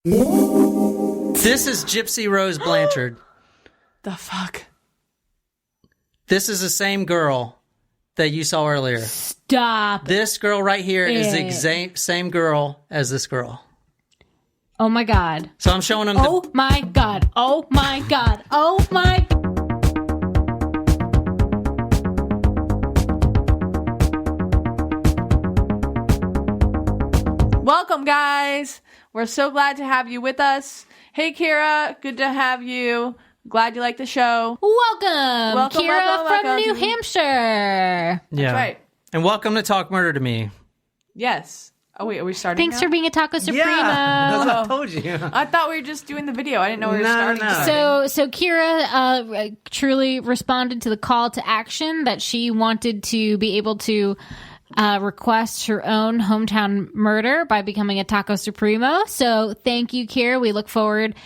This is Gypsy Rose Blanchard. The fuck? This is the same girl that you saw earlier. Stop. This girl right here is the exact same girl as this girl. Oh my God. So I'm showing them. Oh my God. Oh my God. Oh my. Welcome, guys. We're so glad to have you with us. Hey, Kira. Good to have you. Glad you like the show. Welcome, Kira from New Hampshire. Yeah. That's right. And welcome to Talk Murder to Me. Yes. Oh, wait, are we starting Thanks now? for being a Taco Supremo. Yeah, that's what I told you. I thought we were just doing the video. I didn't know we were starting. No. So Kira truly responded to the call to action that she wanted to be able to request her own hometown murder by becoming a Taco Supremo. So thank you, Kira. We look forward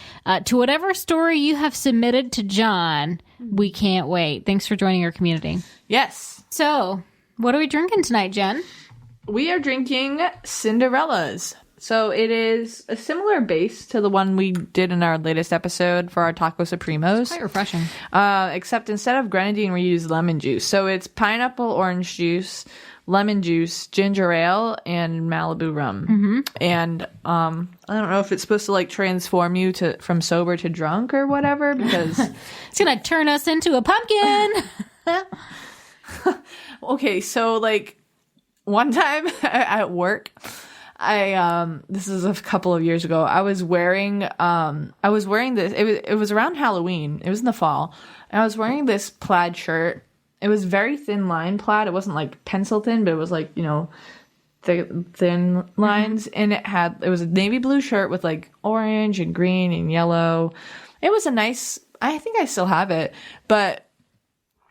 to whatever story you have submitted to John. We can't wait. Thanks for joining our community. Yes. So what are we drinking tonight, Jen? We are drinking Cinderella's. So it is a similar base to the one we did in our latest episode for our Taco Supremos. Quite refreshing. Except instead of grenadine, we use lemon juice. So it's pineapple orange juice, lemon juice, ginger ale, and Malibu rum. Mm-hmm. And I don't know if it's supposed to like transform you from sober to drunk or whatever, because it's gonna turn us into a pumpkin. Okay, so like one time at work, this is a couple of years ago, I was wearing this, it was around Halloween, it was in the fall, and I was wearing this plaid shirt. It was very thin line plaid. It wasn't like pencil thin, but it was like, you know, thin lines. And it was a navy blue shirt with like orange and green and yellow. It was a nice, I think I still have it. But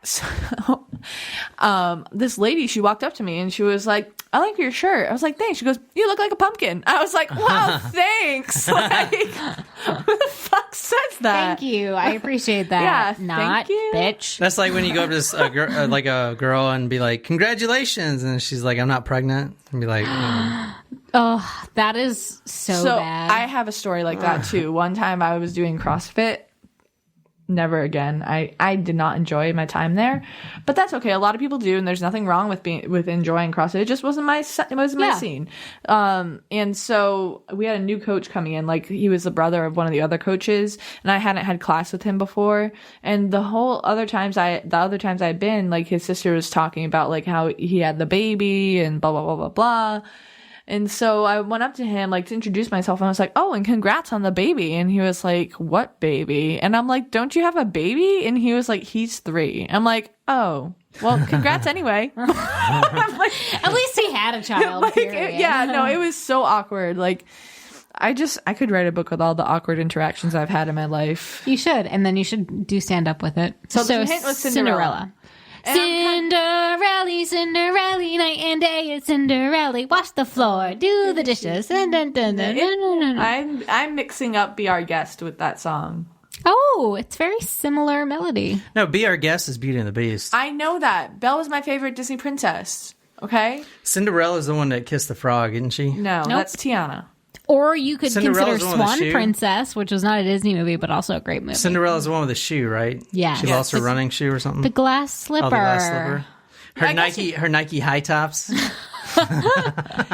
so, this lady, she walked up to me and she was like, I like your shirt. I was like, thanks. She goes, you look like a pumpkin. I was like, wow, thanks. Like, who the fuck says that? Thank you. I appreciate that. Yeah, Not, thank you. bitch. That's like when you go up to like a girl and be like, congratulations. And she's like, I'm not pregnant. And be like, Oh, that is so bad. I have a story like that too. One time I was doing CrossFit. Never again. I did not enjoy my time there, but that's okay. A lot of people do, and there's nothing wrong with enjoying CrossFit. It just wasn't my scene. And so we had a new coach coming in. Like, he was the brother of one of the other coaches, and I hadn't had class with him before. And the other times I'd been, like, his sister was talking about like how he had the baby and blah blah blah blah blah. And so I went up to him, like, to introduce myself, and I was like, oh, and congrats on the baby. And he was like, what baby? And I'm like, don't you have a baby? And he was like, he's 3. I'm like, oh, well, congrats anyway. I'm like, at least he had a child. like, it was so awkward. Like, I could write a book with all the awkward interactions I've had in my life. You should, and then you should do stand up with it. So the hint was Cinderella. Cinderella, night and day, it's Cinderella. Wash the floor, do the dishes. I'm mixing up Be Our Guest with that song. Oh, it's very similar melody. no, Be Our Guest is Beauty and the Beast. I know that. Belle was my favorite Disney princess. Okay? Cinderella's the one that kissed the frog, isn't she? No, that's Tiana. Or you could Cinderella's consider the one with the Swan shoe. Princess, which was not a Disney movie, but also a great movie. Cinderella's the one with the shoe, right? Yeah. She lost her running shoe or something. The glass slipper. Oh, the glass slipper. I Her Nike high tops.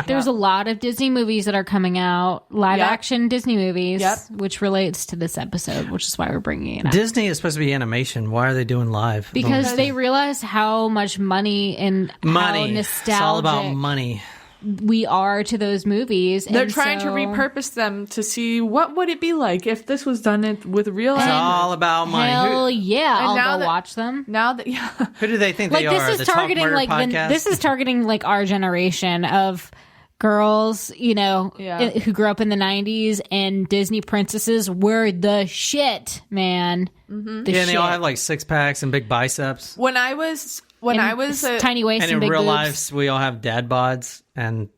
There's a lot of Disney movies that are coming out, live action Disney movies, which relates to this episode, which is why we're bringing it up. Disney is supposed to be animation. Why are they doing live? Because they realize how much money and how nostalgic It's all about money. we are to those movies. They're trying to repurpose them to see what would it be like if this was done with real. It's all about money. Hell yeah! And I'll go watch them. Now that Who do they think Like they are? this is targeting podcast? this is targeting like our generation of girls, you know, who grew up in the 90s, and Disney princesses were the shit, man. Mm-hmm. And they all have like 6-packs and big biceps. When I was tiny waist And in big real boobs. life, we all have dad bods and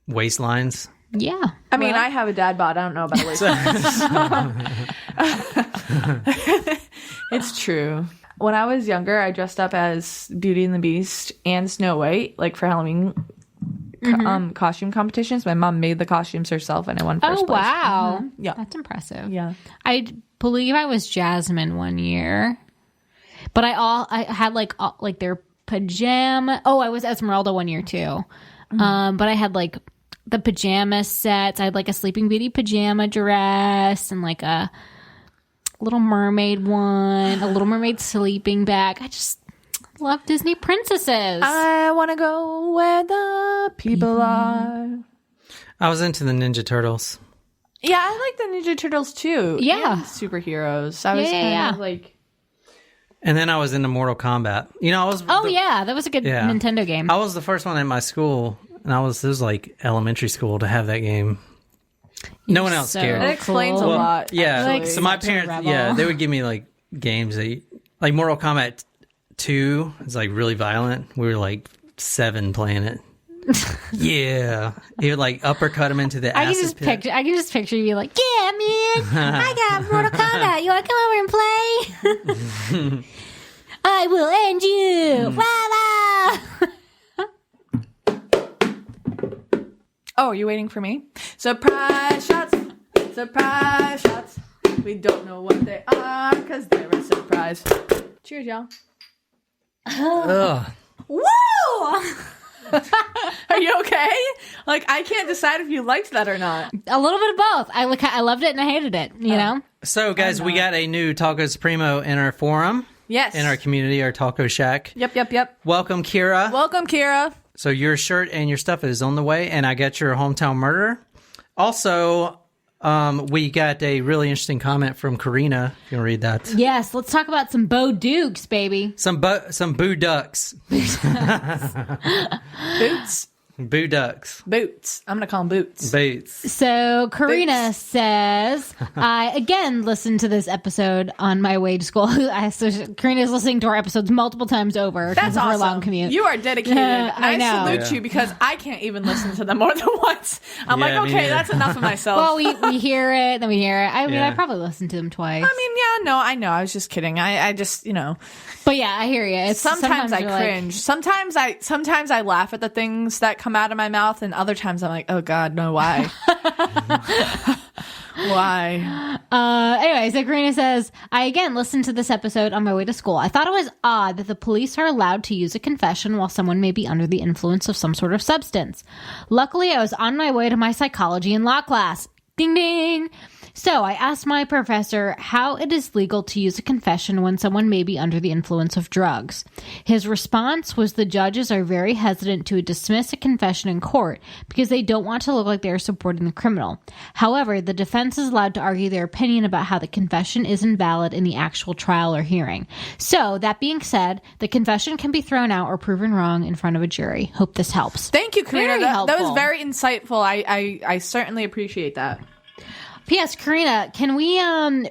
waistlines. Yeah. I mean, I have a dad bod. I don't know about a waistline. It's true. When I was younger, I dressed up as Beauty and the Beast and Snow White, like for Halloween costume competitions. My mom made the costumes herself, and I won first place. Wow. Yeah. That's impressive. Yeah. I believe I was Jasmine one year, but I had like their pajama. Oh, I was Esmeralda one year too. But I had like the pajama sets. I had like a Sleeping Beauty pajama dress and like a Little Mermaid one, a Little Mermaid sleeping bag. I just love Disney princesses. I want to go where the people are. I was into the Ninja Turtles. Yeah, I like the Ninja Turtles too. Yeah. And superheroes. I was kind of like... And then I was into Mortal Kombat. You know, I was... that was a good Nintendo game. I was the first one in my school, and this was like elementary school to have that game. No one else so cared. It explains a lot. Yeah, Like so my such a parents, rebel. they would give me like games like Mortal Kombat 2 is like really violent. We were like 7 playing it. Yeah, he would like uppercut him into the I can acid pit. I can just picture you like, yeah, man, I got Mortal Kombat. You want to come over and play? I will end you. Oh, are you waiting for me? Surprise shots! Surprise shots! We don't know what they are because they're a surprise. Cheers, y'all. Ugh. Woo! Are you okay? Like, I can't decide if you liked that or not. A little bit of both. I loved it and I hated it. You know. So, guys, we got a new Taco Supremo in our forum. Yes. In our community, our Taco Shack. Yep. Welcome, Kira. Welcome, Kira. So your shirt and your stuff is on the way, and I got your hometown murder. Also, we got a really interesting comment from Karina. If you want to read that. Yes. Let's talk about some Bo Dukes, baby. Some boo ducks. Boots. Boo ducks. Boots. I'm going to call them boots. Boots. So Karina Boots. says, I again listened to this episode on my way to school. So Karina's listening to our episodes multiple times over. That's for awesome. a long commute. You are dedicated. And I know. salute you because I can't even listen to them more than once. I'm Yeah, like, me okay, neither. that's enough of myself. Well, we hear it, then we hear it. I mean, Yeah. I probably listened to them twice. I mean, yeah, no, I know. I was just kidding. I just, But yeah, I hear you. It's, sometimes I you're like, cringe. Sometimes I laugh at the things that come out of my mouth, and other times I'm like, oh God, no, why? Why? Anyway, so Karina says, I again listened to this episode on my way to school. I thought it was odd that the police are allowed to use a confession while someone may be under the influence of some sort of substance. Luckily, I was on my way to my psychology and law class. Ding ding. So I asked my professor how it is legal to use a confession when someone may be under the influence of drugs. His response was the judges are very hesitant to dismiss a confession in court because they don't want to look like they are supporting the criminal. However, the defense is allowed to argue their opinion about how the confession is invalid in the actual trial or hearing. So, that being said, the confession can be thrown out or proven wrong in front of a jury. Hope this helps. Thank you, Karina. Very That was helpful. very insightful. I certainly appreciate that. P.S. Karina, can we,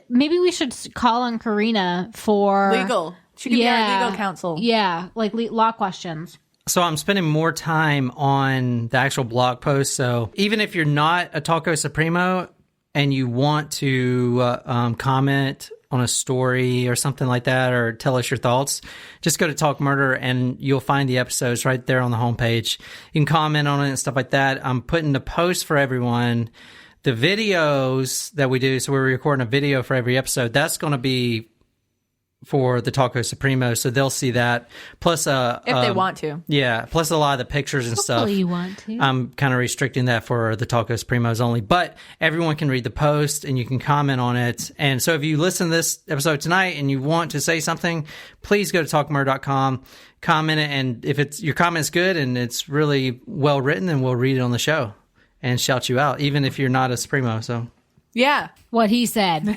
maybe we should call on Karina for... Legal. She could be our legal counsel. Yeah, like law questions. So I'm spending more time on the actual blog post. So even if you're not a Taco Supremo and you want to comment on a story or something like that, or tell us your thoughts, just go to Talk Murder and you'll find the episodes right there on the homepage. You can comment on it and stuff like that. I'm putting the post for everyone. The videos that we do, so we're recording a video for every episode, that's going to be for the Taco Supremo, so they'll see that. Plus, If they want to. Yeah, plus a lot of the pictures and stuff. Hopefully you want to. I'm kind of restricting that for the Taco Supremos only, but everyone can read the post and you can comment on it. And so if you listen to this episode tonight and you want to say something, please go to talkmurder.com, comment it, and if it's your comment's good and it's really well written, then we'll read it on the show and shout you out, even if you're not a Supremo. So, Yeah. What he said.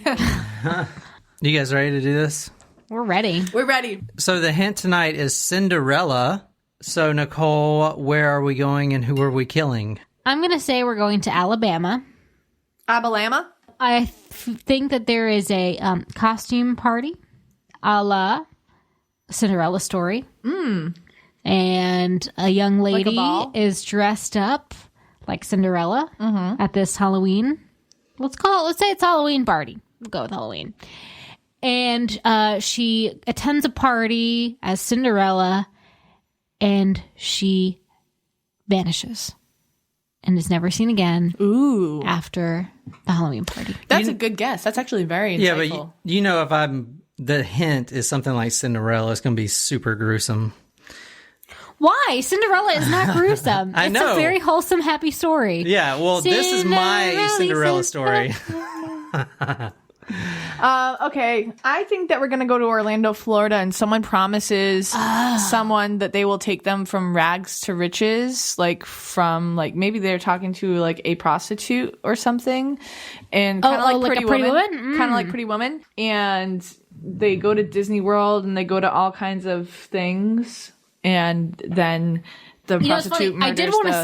you guys ready to do this? We're ready. We're ready. So the hint tonight is Cinderella. So Nicole, where are we going and who are we killing? I'm going to say we're going to Alabama. Abalama? I think that there is a costume party a la Cinderella story. And a young lady ball? is dressed up like Cinderella at this Halloween. Let's say it's Halloween party. We'll go with Halloween. And she attends a party as Cinderella and she vanishes. and is never seen again Ooh. after the Halloween party. That's a good guess. That's actually very insightful. Yeah, but you know, if the hint is something like Cinderella, it's going to be super gruesome. Why? Cinderella is not gruesome. I know. It's a very wholesome, happy story. Yeah, well, this is my Cinderella story. Okay, I think that we're gonna go to Orlando, Florida, and someone promises someone that they will take them from rags to riches, like maybe they're talking to like a prostitute or something, and kind of like Pretty Woman, kind of like Pretty Woman, and they go to Disney World and they go to all kinds of things, and then the prostitute murders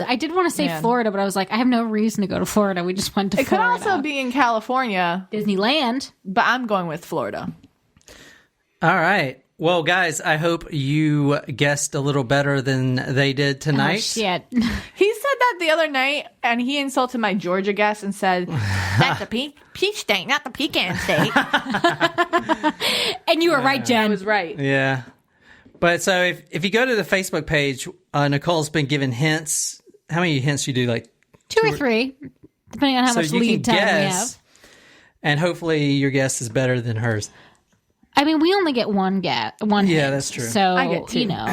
I did want to say Florida, but I was like, I have no reason to go to Florida. We just went to Florida. It could also be in California. Disneyland. But I'm going with Florida. All right. Well, guys, I hope you guessed a little better than they did tonight. Oh, shit. He said that the other night, and he insulted my Georgia guest and said, that's the peach state, not the pecan state. And you were right, Jen. I was right. Yeah. But so if you go to the Facebook page, Nicole's been given hints. How many hints you do? Like two or three, depending on how much lead time we have. And hopefully your guess is better than hers. I mean, we only get one Yeah, hint, that's true. So, I get two. you know.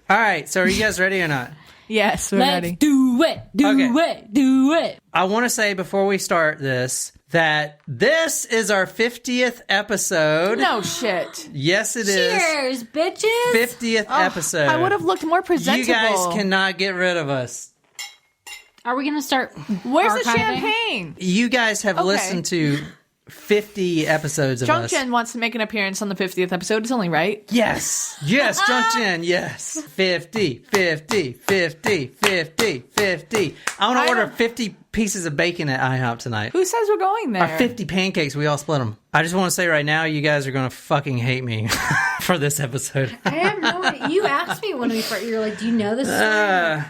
All right. So are you guys ready or not? Yes, we're Let's ready. do it. Do it. I want to say before we start this that this is our 50th episode. No shit. Yes, it is. Cheers, bitches. 50th episode. I would have looked more presentable. You guys cannot get rid of us. Are we going to start Where's the archiving? champagne? You guys have listened to 50 episodes of Junk us. Jen wants to make an appearance on the 50th episode. It's only right. Yes. Yes, Junk Jen. Yes. 50, 50, 50, 50, 50. I want to order 50 pieces of bacon at IHOP tonight. Who says we're going there? Or 50 pancakes. We all split them. I just want to say right now, you guys are going to fucking hate me for this episode. I have no idea. You asked me when we first, you're like, do you know this story?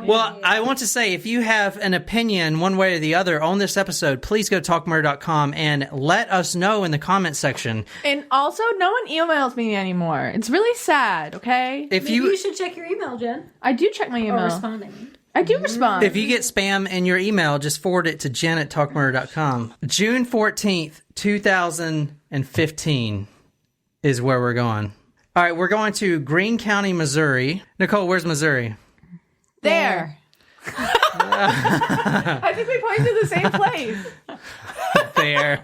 Well, I want to say, if you have an opinion one way or the other on this episode, please go to talkmurder.com and let us know in the comment section. And also, no one emails me anymore. It's really sad, okay? If You should check your email, Jen. I do check my email. Or respond, I mean. I do respond. If you get spam in your email, just forward it to Jen at talkmurder.com. June 14th, 2015 is where we're going. All right, we're going to Greene County, Missouri. Nicole, where's Missouri? There. I think we pointed to the same place. There.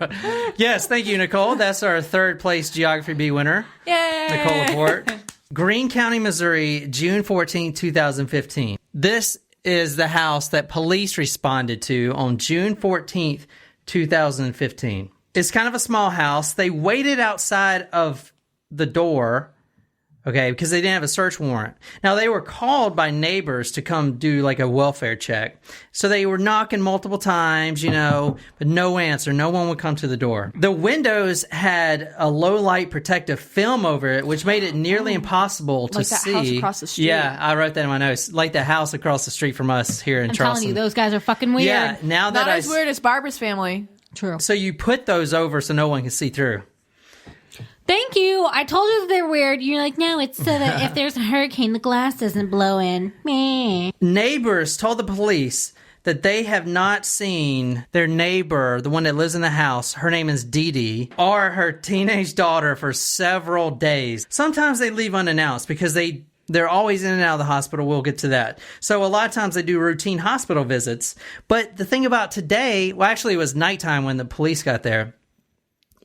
Yes, thank you, Nicole. That's our third place Geography B winner. Yay! Nicole Laporte. Greene County, Missouri, June 14, 2015. This is the house that police responded to on June 14th, 2015. It's kind of a small house. They waited outside of the door, okay, because they didn't have a search warrant. Now, they were called by neighbors to come do like a welfare check. So they were knocking multiple times, you know, but no answer. No one would come to the door. The windows had a low light protective film over it, which made it nearly impossible to like that see. house across the street. Yeah, I wrote that in my notes. Like the house across the street from us here in I'm Charleston. telling you, those guys are fucking weird. Yeah, now that Not as weird as Barbara's family. True. So you put those over so no one can see through. Thank you. I told you that they're weird. You're like, no, it's so that if there's a hurricane, the glass doesn't blow in. Meh. Neighbors told the police that they have not seen their neighbor, the one that lives in the house, her name is Dee Dee, or her teenage daughter for several days. Sometimes they leave unannounced because they're always in and out of the hospital. We'll get to that. So a lot of times they do routine hospital visits. But the thing about today, well, actually it was nighttime when the police got there,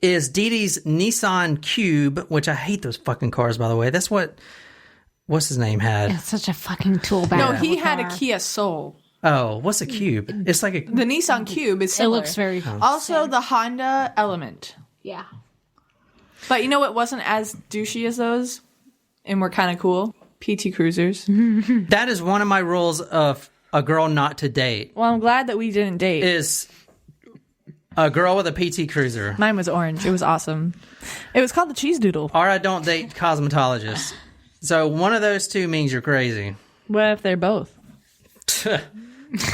is Dee Dee's Nissan Cube, which I hate those fucking cars, by the way. That's what's his name had. It's such a fucking tool bag. No, he had a Kia Soul. Oh, what's a Cube? It's like a... The Nissan Cube is It similar. looks very... Also, the Honda Element. Yeah. But you know what wasn't as douchey as those? And were kind of cool? PT Cruisers. That is one of my rules of a girl not to date. Well, I'm glad that we didn't date. Is a girl with a PT Cruiser. Mine was orange. It was awesome. It was called the Cheese Doodle. Or I don't date cosmetologists. So one of those two means you're crazy. What if they're both?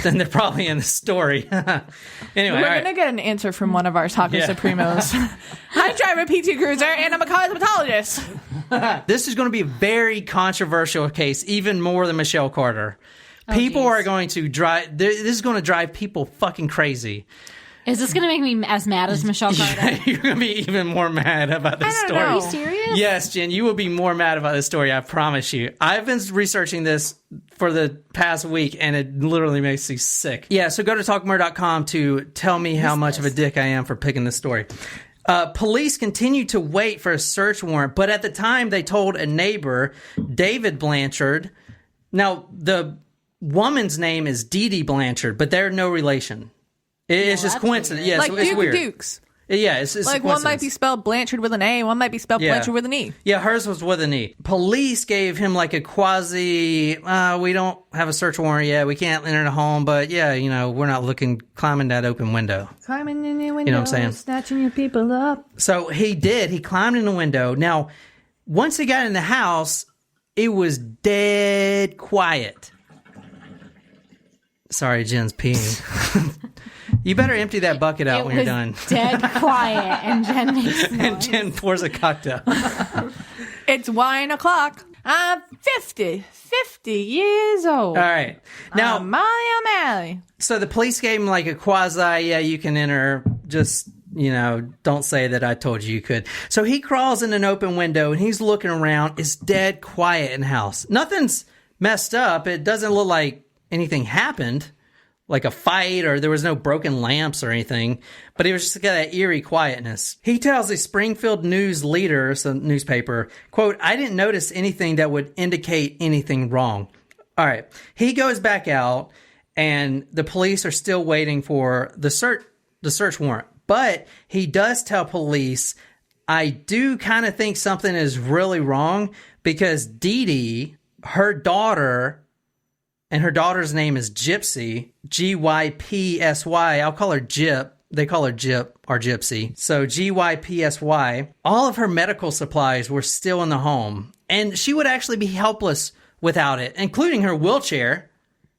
Then they're probably in the story. Anyway, We're going to get an answer from one of our Taco Supremos. I drive a PT Cruiser and I'm a cosmetologist. This is going to be a very controversial case, even more than Michelle Carter. People geez. are going to drive. This is going to drive people fucking crazy. Is this going to make me as mad as Michelle Carter? You're going to be even more mad about this story. know. Are you serious? Yes, Jen, you will be more mad about this story. I promise you. I've been researching this for the past week, and it literally makes me sick. Yeah, so go to talkmore.com to tell me how much of a dick I am for picking this story. Police continued to wait for a search warrant, but at the time they told a neighbor, David Blanchard. Now, the woman's name is Dee Dee Blanchard, but they're no relation. It's just coincidence. Yeah, Like it's Duke weird. Dukes. Yeah, it's Like one might be spelled Blanchard with an A, one might be spelled Blanchard with an E. Yeah, hers was with an E. Police gave him like a quasi, we don't have a search warrant yet. We can't enter the home, but yeah, we're not climbing that open window. Climbing in the window, You know what I'm saying? snatching your people up. So he did. He climbed in the window. Now, once he got in the house, it was dead quiet. Sorry, Jen's peeing. You better empty that bucket out when you're done. Dead quiet, and Jen makes And Jen pours a cocktail. It's wine o'clock. I'm 50 years old. All right. Now, Molly O'Malley. so the police gave him like a quasi, yeah, you can enter, just, don't say that I told you could. So he crawls in an open window and he's looking around. It's dead quiet in the house. Nothing's messed up. It doesn't look like anything happened, like a fight, or there was no broken lamps or anything, but it was just got that eerie quietness. He tells the Springfield News Leader, some newspaper, quote, "I didn't notice anything that would indicate anything wrong." All right. He goes back out, and the police are still waiting for the search warrant. But he does tell police, "I do kind of think something is really wrong," because Dee Dee, her daughter, and her daughter's name is Gypsy, Gypsy. I'll call her Gyp. They call her Gyp or Gypsy. So Gypsy. All of her medical supplies were still in the home. And she would actually be helpless without it, including her wheelchair.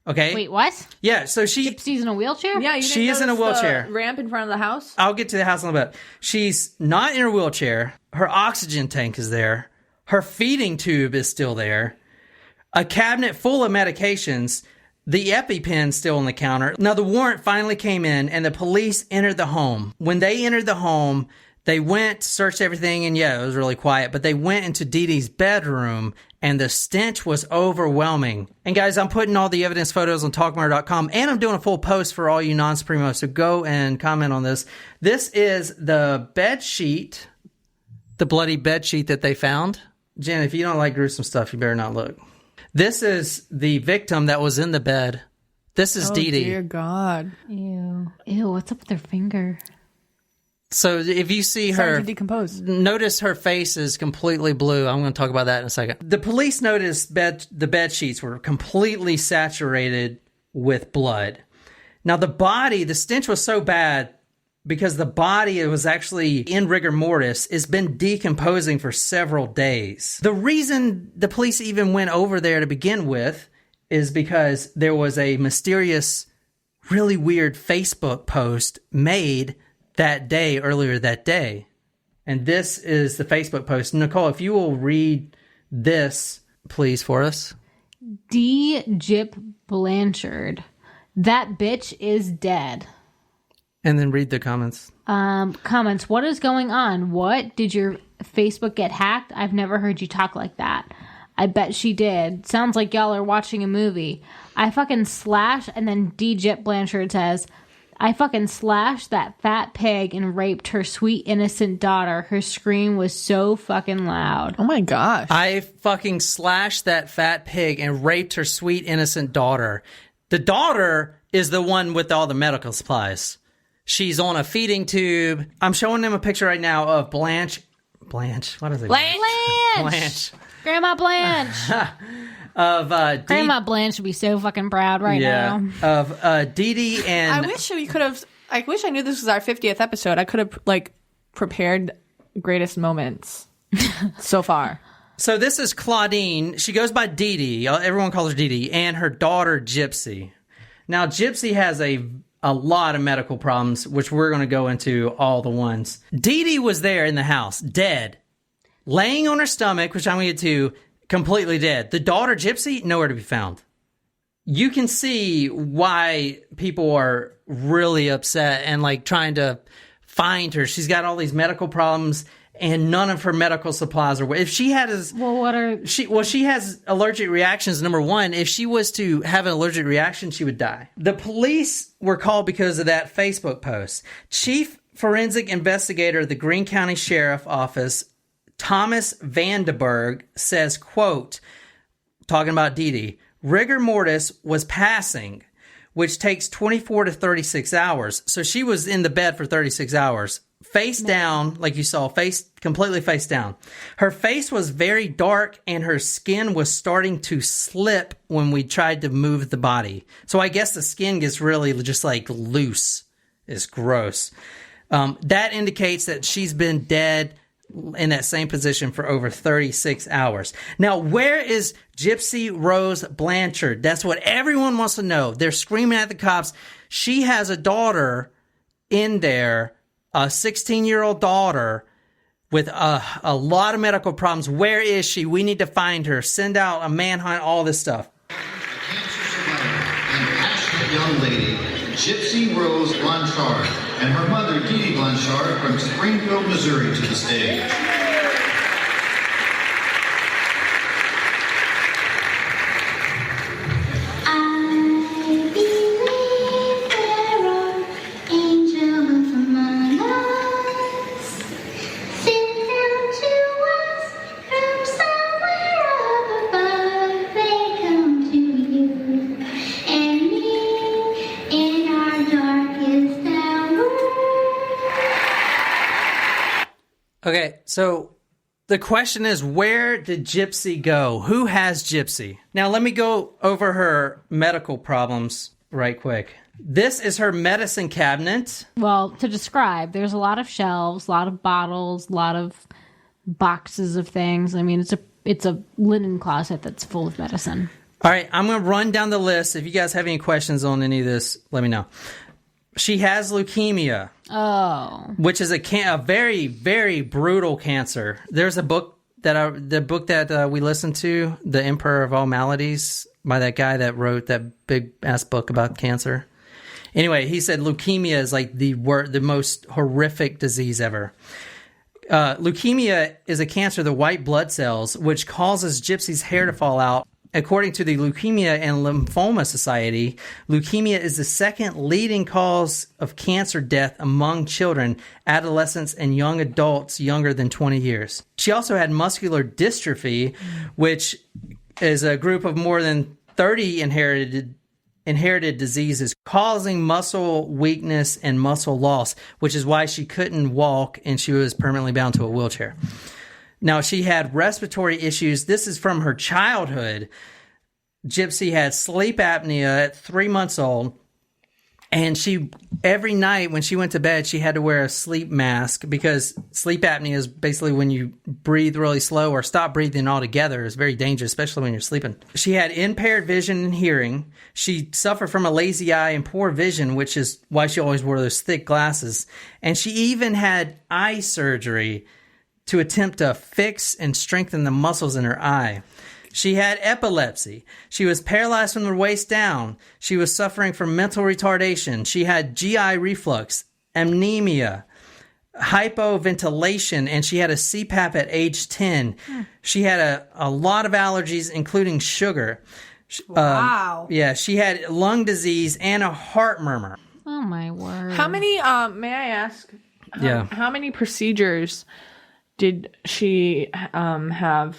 Okay? Wait, what? Yeah, so Gypsy's in a wheelchair? Yeah, She is in a wheelchair. The ramp in front of the house. I'll get to the house in a little bit. She's not in her wheelchair. Her oxygen tank is there. Her feeding tube is still there. A cabinet full of medications, the EpiPen's still on the counter. Now, the warrant finally came in, and the police entered the home. When they entered the home, they went, searched everything, and yeah, it was really quiet. But they went into Dee Dee's bedroom, and the stench was overwhelming. And guys, I'm putting all the evidence photos on talkmore.com, and I'm doing a full post for all you non-Supremos, so go and comment on this. This is the bed sheet, the bloody bed sheet that they found. Jen, if you don't like gruesome stuff, you better not look. This is the victim that was in the bed. This is Dee Dee. Dear God. Ew, what's up with her finger? So if you see Starting her, to decompose. notice her face is completely blue. I'm going to talk about that in a second. The police noticed the bed sheets were completely saturated with blood. Now the stench was so bad because the body was actually in rigor mortis. It's been decomposing for several days. The reason the police even went over there to begin with is because there was a mysterious, really weird Facebook post made earlier that day. And this is the Facebook post. Nicole, if you will read this, please, for us. Gyp Blanchard. That bitch is dead. And then read the comments. Comments. What is going on? What? Did your Facebook get hacked? I've never heard you talk like that. I bet she did. Sounds like y'all are watching a movie. I fucking slash, and then Gyp Blanchard says, I fucking slashed that fat pig and raped her sweet innocent daughter. Her scream was so fucking loud. Oh my gosh. I fucking slashed that fat pig and raped her sweet innocent daughter. The daughter is the one with all the medical supplies. She's on a feeding tube. I'm showing them a picture right now of Blanche. What is it? Blanche! Grandma Blanche! Grandma Blanche would be so fucking proud right now. Of Dee Dee and... I wish I knew this was our 50th episode. I could have, prepared greatest moments so far. So this is Claudine. She goes by Dee Dee. Everyone calls her Dee Dee. And her daughter, Gypsy. Now, Gypsy has a lot of medical problems, which we're going to go into all the ones. Dee Dee was there in the house, dead. Laying on her stomach, which I'm going to get to, completely dead. The daughter, Gypsy, nowhere to be found. you can see why people are really upset and like trying to find her. She's got all these medical problems and none of her medical supplies are. If she had she has allergic reactions. Number one, if she was to have an allergic reaction, she would die. The police were called because of that Facebook post. Chief Forensic Investigator of the Greene County Sheriff Office, Thomas Vandenberg, says, quote, talking about Dee Dee, rigor mortis was passing, which takes 24 to 36 hours. So she was in the bed for 36 hours, face down, like you saw, completely face down. Her face was very dark and her skin was starting to slip when we tried to move the body. So I guess the skin gets really just like loose. It's gross. That indicates that she's been dead in that same position for over 36 hours. Now, where is Gypsy Rose Blanchard? That's what everyone wants to know. They're screaming at the cops. She has a daughter in there, a 16-year-old daughter with a lot of medical problems. Where is she? We need to find her. Send out a manhunt, all this stuff. A cancer survivor and passionate young lady, Gypsy Rose Blanchard, and her mother, Dee Dee Blanchard, from Springfield, Missouri, to the stage. Okay, so the question is, where did Gypsy go? Who has Gypsy? Now, let me go over her medical problems right quick. This is her medicine cabinet. Well, to describe, there's a lot of shelves, a lot of bottles, a lot of boxes of things. I mean, it's a linen closet that's full of medicine. All right, I'm going to run down the list. If you guys have any questions on any of this, let me know. She has leukemia. Oh. Which is a very, very brutal cancer. There's a book that we listened to, The Emperor of All Maladies, by that guy that wrote that big-ass book about cancer. Anyway, he said leukemia is like the most horrific disease ever. Leukemia is a cancer of the white blood cells, which causes Gypsy's hair to fall out. According to the Leukemia and Lymphoma Society, leukemia is the second leading cause of cancer death among children, adolescents, and young adults younger than 20 years. She also had muscular dystrophy, which is a group of more than 30 inherited diseases causing muscle weakness and muscle loss, which is why she couldn't walk and she was permanently bound to a wheelchair. Now, she had respiratory issues. This is from her childhood. Gypsy had sleep apnea at 3 months old. And she, every night when she went to bed, she had to wear a sleep mask because sleep apnea is basically when you breathe really slow or stop breathing altogether. It's very dangerous, especially when you're sleeping. She had impaired vision and hearing. She suffered from a lazy eye and poor vision, which is why she always wore those thick glasses. And she even had eye surgery to attempt to fix and strengthen the muscles in her eye. She had epilepsy. She was paralyzed from the waist down. She was suffering from mental retardation. She had GI reflux, anemia, hypoventilation, and she had a CPAP at age 10. She had a lot of allergies, including sugar. Wow. Yeah, she had lung disease and a heart murmur. Oh, my word. How many, may I ask? How many procedures did she have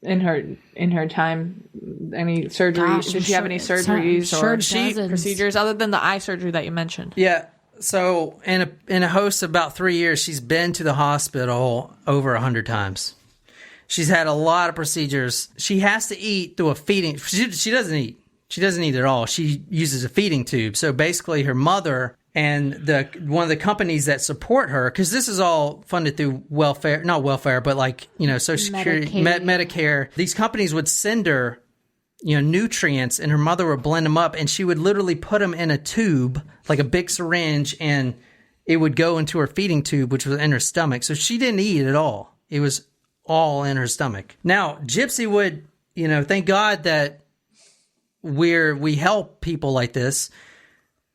in her time? Any surgery? Gosh, did she have any surgeries or dozens. procedures other than the eye surgery that you mentioned? Yeah. So in a host of about 3 years, she's been to the hospital over 100 times. She's had a lot of procedures. She has to eat through a feeding. She doesn't eat. She doesn't eat at all. She uses a feeding tube. So basically, her mother and one of the companies that support her, because this is all funded through not welfare, but like, Social Security, Medicare. These companies would send her, nutrients, and her mother would blend them up, and she would literally put them in a tube, like a big syringe, and it would go into her feeding tube, which was in her stomach. So she didn't eat at all. It was all in her stomach. Now, Gypsy would, thank God that we help people like this.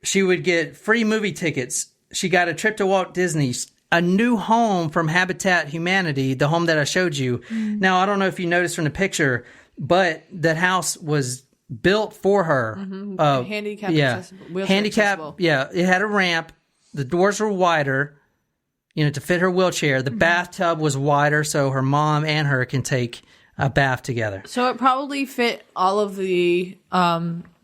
She would get free movie tickets. She got a trip to Walt Disney, a new home from Habitat Humanity, the home that I showed you. Now, I don't know if you noticed from the picture, but that house was built for her. Handicap accessible. Wheelchair accessible. Yeah. It had a ramp. The doors were wider, to fit her wheelchair. The bathtub was wider so her mom and her can take a bath together. So it probably fit all of the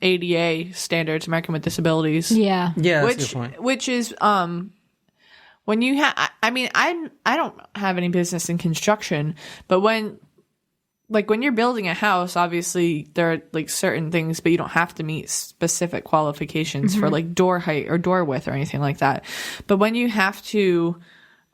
ADA standards, American with Disabilities. Yeah. Yeah, that's a good point. Which is when you have, I don't have any business in construction, but when you're building a house, obviously there are like certain things, but you don't have to meet specific qualifications for like door height or door width or anything like that. But when you have to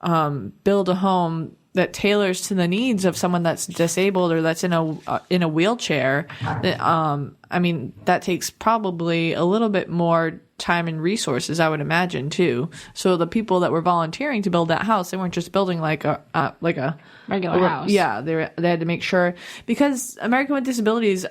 build a home that tailors to the needs of someone that's disabled or that's in a wheelchair, that takes probably a little bit more time and resources, I would imagine, too. So the people that were volunteering to build that house, they weren't just building like a regular house. Yeah, they had to make sure, because American with Disabilities,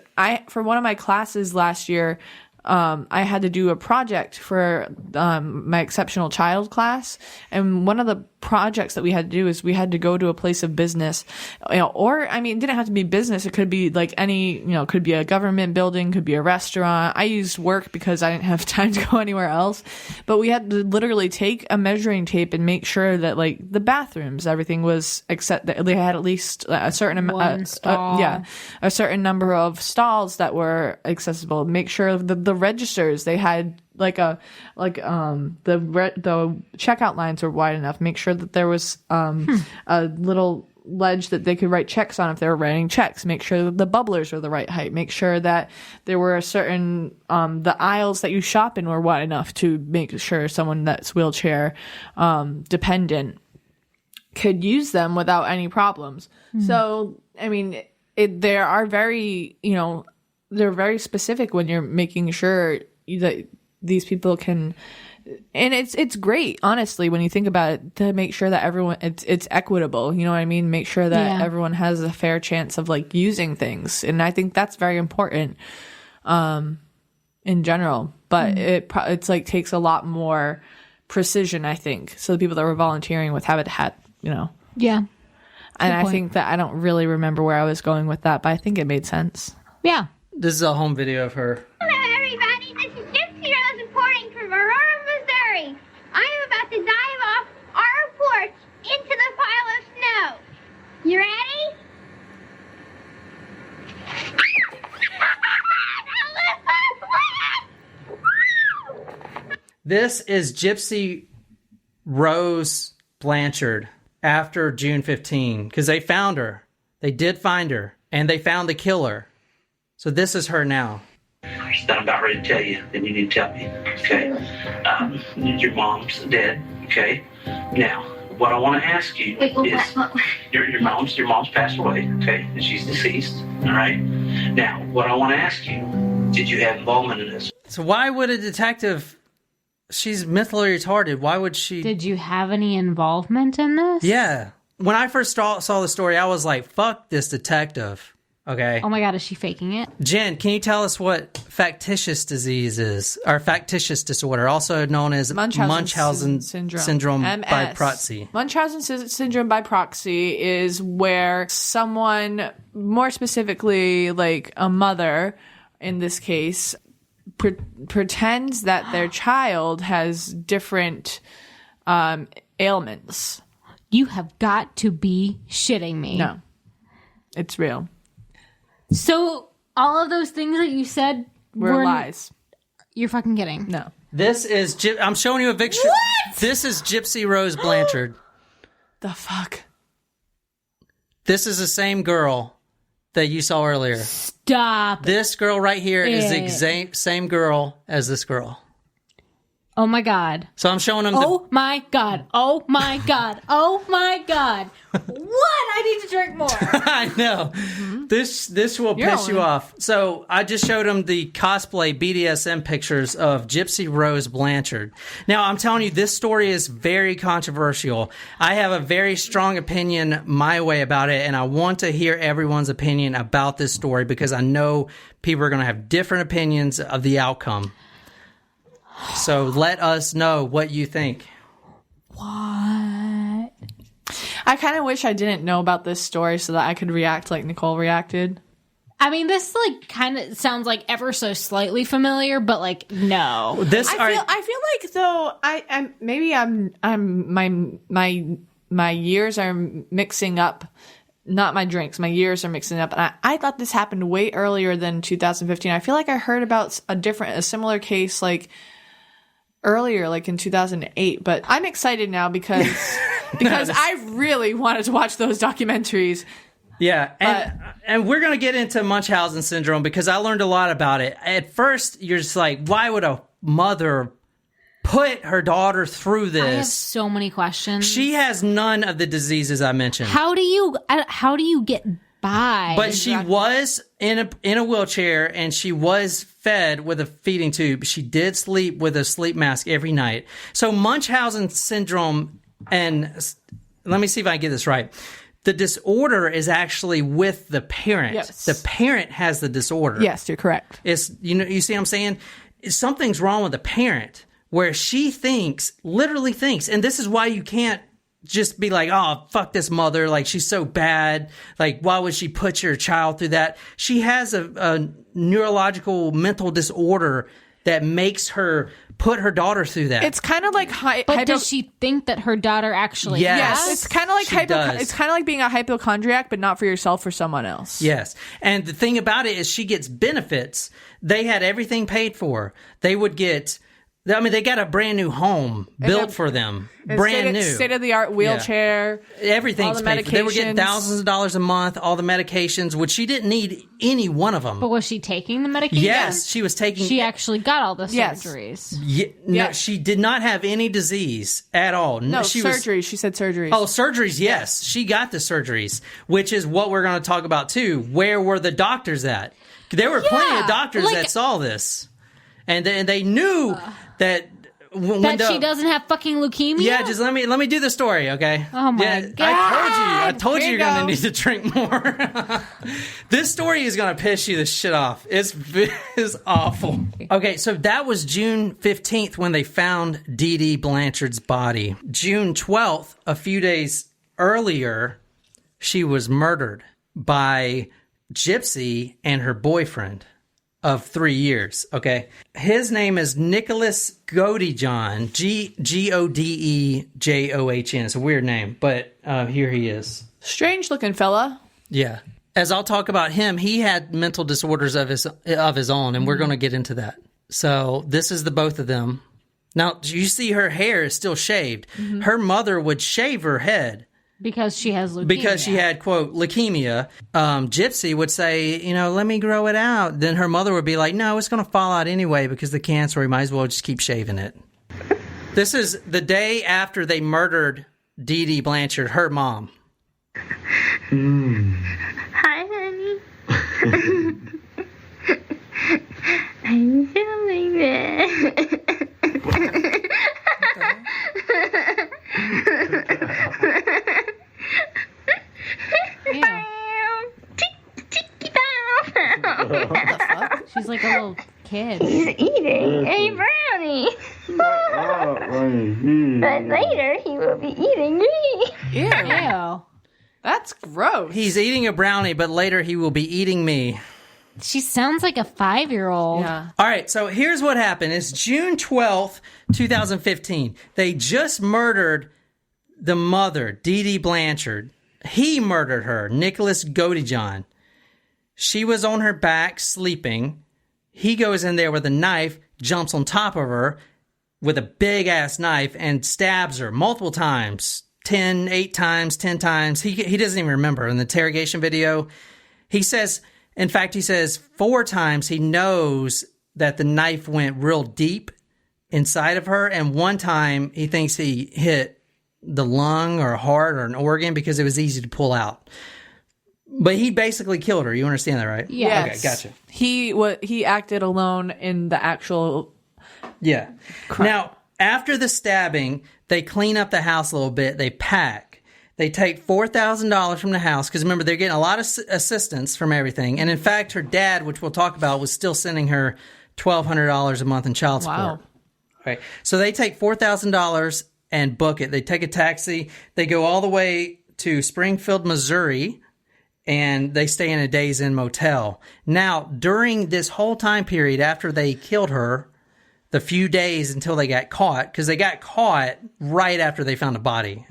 for one of my classes last year, I had to do a project for my exceptional child class, and one of the projects that we had to do is we had to go to a place of business, or it didn't have to be business. It could be like any, could be a government building, could be a restaurant. I used work because I didn't have time to go anywhere else, but we had to literally take a measuring tape and make sure that like the bathrooms, everything was except that they had at least a certain amount, a certain number of stalls that were accessible. Make sure the registers, they had the checkout lines were wide enough. Make sure that there was a little ledge that they could write checks on if they were writing checks. Make sure that the bubblers were the right height. Make sure that there were a certain the aisles that you shop in were wide enough to make sure someone that's wheelchair dependent could use them without any problems. So there are very they're very specific when you're making sure that these people can, and it's great, honestly, when you think about it, to make sure that everyone, it's equitable, you know what I mean? Make sure that everyone has a fair chance of like using things. And I think that's very important in general, but it's like takes a lot more precision, I think. So the people that were volunteering with Habitat, Yeah. And I think that I don't really remember where I was going with that, but I think it made sense. Yeah. This is a home video of her. Hello, everybody. This is Gypsy Rose reporting from Aurora, Missouri. I am about to dive off our porch into the pile of snow. You ready? This is Gypsy Rose Blanchard after June 15, because they found her. They did find her, and they found the killer. So this is her now. That I'm about ready to tell you, then you need to tell me, okay? Your mom's dead, okay? Now, what I want to ask you is, your mom's passed away, okay? And she's deceased, all right? Now, what I want to ask you, did you have involvement in this? So why would a detective... She's mentally retarded. Why would she... Did you have any involvement in this? Yeah. When I first saw the story, I was like, fuck this detective. Okay. Oh my God, is she faking it? Jen, can you tell us what factitious disease is? Or factitious disorder, also known as Munchausen syndrome by proxy. Munchausen syndrome by proxy is where someone, more specifically like a mother in this case, pretends that their child has different ailments. You have got to be shitting me. No, it's real. So all of those things that you said were lies. You're fucking kidding. No. This is... I'm showing you a picture. What? This is Gypsy Rose Blanchard. The fuck? This is the same girl that you saw earlier. Stop. This girl right here is the same girl as this girl. Oh my God. So I'm showing them. Oh my God. Oh my God. Oh my God. What? I need to drink more. I know. This will piss you off. So I just showed him the cosplay BDSM pictures of Gypsy Rose Blanchard. Now I'm telling you, this story is very controversial. I have a very strong opinion my way about it, and I want to hear everyone's opinion about this story because I know people are going to have different opinions of the outcome. So let us know what you think. What? I kind of wish I didn't know about this story so that I could react like Nicole reacted. I mean, this like kind of sounds like ever so slightly familiar, but like no. I feel like though my years are mixing up. Not my drinks. My years are mixing up. And I thought this happened way earlier than 2015. I feel like I heard about a similar case like earlier, like in 2008. But I'm excited now because I really wanted to watch those documentaries. Yeah, and we're going to get into Munchausen syndrome because I learned a lot about it. At first, you're just like, why would a mother put her daughter through this? I have so many questions. She has none of the diseases I mentioned. How do you get by? But she was in a wheelchair and she was fed with a feeding tube. She did sleep with a sleep mask every night. So Munchausen syndrome, and let me see if I can get this right. The disorder is actually with the parent. Yes. The parent has the disorder. Yes, you're correct. It's, you see what I'm saying? Something's wrong with the parent where she literally thinks, and this is why you can't just be like, oh, fuck this mother. Like, she's so bad. Like, why would she put your child through that? She has a neurological mental disorder that makes her put her daughter through that. It's kind of like But does she think that her daughter actually Yes. has? It's kind of like does. it's kind of like being a hypochondriac, but not for yourself, for someone else. Yes. And the thing about it is she gets benefits. They had everything paid for. They would get, I mean, they got a brand new home built for them. Brand new. State-of-the-art wheelchair. Everything's all the paid for. They were getting medications. thousands of dollars a month, all the medications, which she didn't need any one of them. But was she taking the medication? Yes, she was taking. She actually got all the Yes. surgeries. No, Yes. she did not have any disease at all. No, she surgery. She said surgeries. Oh, surgeries, yes. She got the surgeries, which is what we're going to talk about too. Where were the doctors at? There were plenty of doctors that saw this. And they knew that when she doesn't have fucking leukemia? Yeah, just let me do the story, okay? Oh my God. I told you Here you're you going to go. need to drink more. This story is going to piss you the shit off. It's awful. Okay, so that was June 15th when they found Dee Dee Blanchard's body. June 12th, a few days earlier, she was murdered by Gypsy and her boyfriend of 3 years, okay? His name is Nicholas Godejohn, Godejohn. It's a weird name, but here he is. Strange looking fella. Yeah. As I'll talk about him, he had mental disorders of his own, and we're going to get into that. So this is the both of them. Now, you see her hair is still shaved. Mm-hmm. Her mother would shave her head. Because she has leukemia. Because she had, quote, leukemia. Gypsy would say, let me grow it out. Then her mother would be like, no, it's going to fall out anyway because the cancer, we might as well just keep shaving it. This is the day after they murdered Dee Dee Blanchard, her mom. Hi, honey. I'm feeling it. She's like a little kid. He's eating a brownie. But later he will be eating me. Ew. That's gross. He's eating a brownie, but later he will be eating me. She sounds like a 5-year-old. Yeah. All right, so here's what happened. It's June 12th, 2015. They just murdered the mother, Dee Dee Blanchard. He murdered her, Nicholas Godejohn. She was on her back, sleeping. He goes in there with a knife, jumps on top of her with a big-ass knife, and stabs her multiple times. 8 times, 10 times. He doesn't even remember. In the interrogation video, he says 4 times he knows that the knife went real deep inside of her. And one time he thinks he hit the lung or heart or an organ because it was easy to pull out. But he basically killed her. You understand that, right? Yeah. Okay, gotcha. He acted alone in the actual. Yeah. crime. Now, after the stabbing, they clean up the house a little bit. They pack. They take $4,000 from the house because remember, they're getting a lot of assistance from everything. And in fact, her dad, which we'll talk about, was still sending her $1,200 a month in child support. Wow. Right. So they take $4,000 and book it. They take a taxi. They go all the way to Springfield, Missouri, and they stay in a Days Inn motel. Now, during this whole time period after they killed her, the few days until they got caught, because they got caught right after they found a body.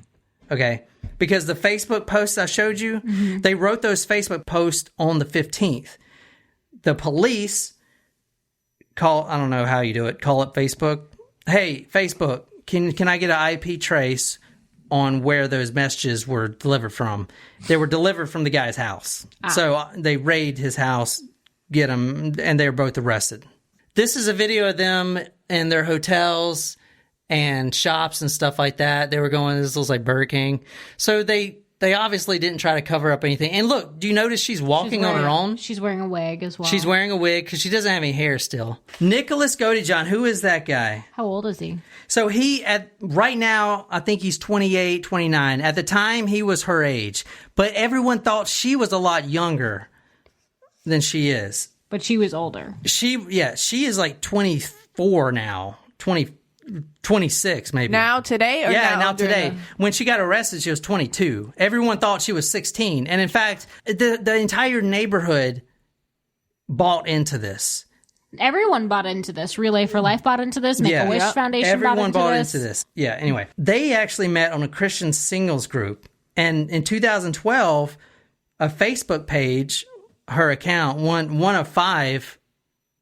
Okay? Because the Facebook posts I showed you, they wrote those Facebook posts on the 15th. The police I don't know how you do it, call up Facebook. Hey, Facebook, can I get an IP trace on where those messages were delivered from? They were delivered from the guy's house. So they raid his house, get him, and they were both arrested. This is a video of them in their hotels and shops and stuff like that. They were going, this looks like Burger King. So they obviously didn't try to cover up anything. And look, do you notice she's walking on her own? She's wearing a wig as well. She's wearing a wig because she doesn't have any hair still. Nicholas Godejohn, who is that guy? How old is he? So right now, I think he's 28, 29. At the time, he was her age. But everyone thought she was a lot younger than she is. But she was older. She is like 24 now. 26 maybe. Now today? Or now today. When she got arrested, she was 22. Everyone thought she was 16. And in fact, the entire neighborhood bought into this. Everyone bought into this. Relay for Life bought into this. Make-A-Wish Foundation Everyone bought into this. Yeah, anyway. They actually met on a Christian singles group. And in 2012, a Facebook page, her account, one of 5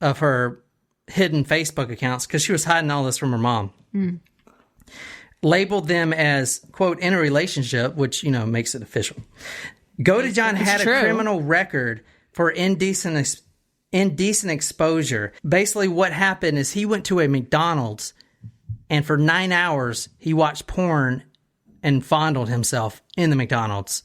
of her hidden Facebook accounts, because she was hiding all this from her mom, labeled them as, quote, in a relationship, which, makes it official. Godejohn had a criminal record for indecent exposure. Basically, what happened is he went to a McDonald's, and for 9 hours, he watched porn and fondled himself in the McDonald's.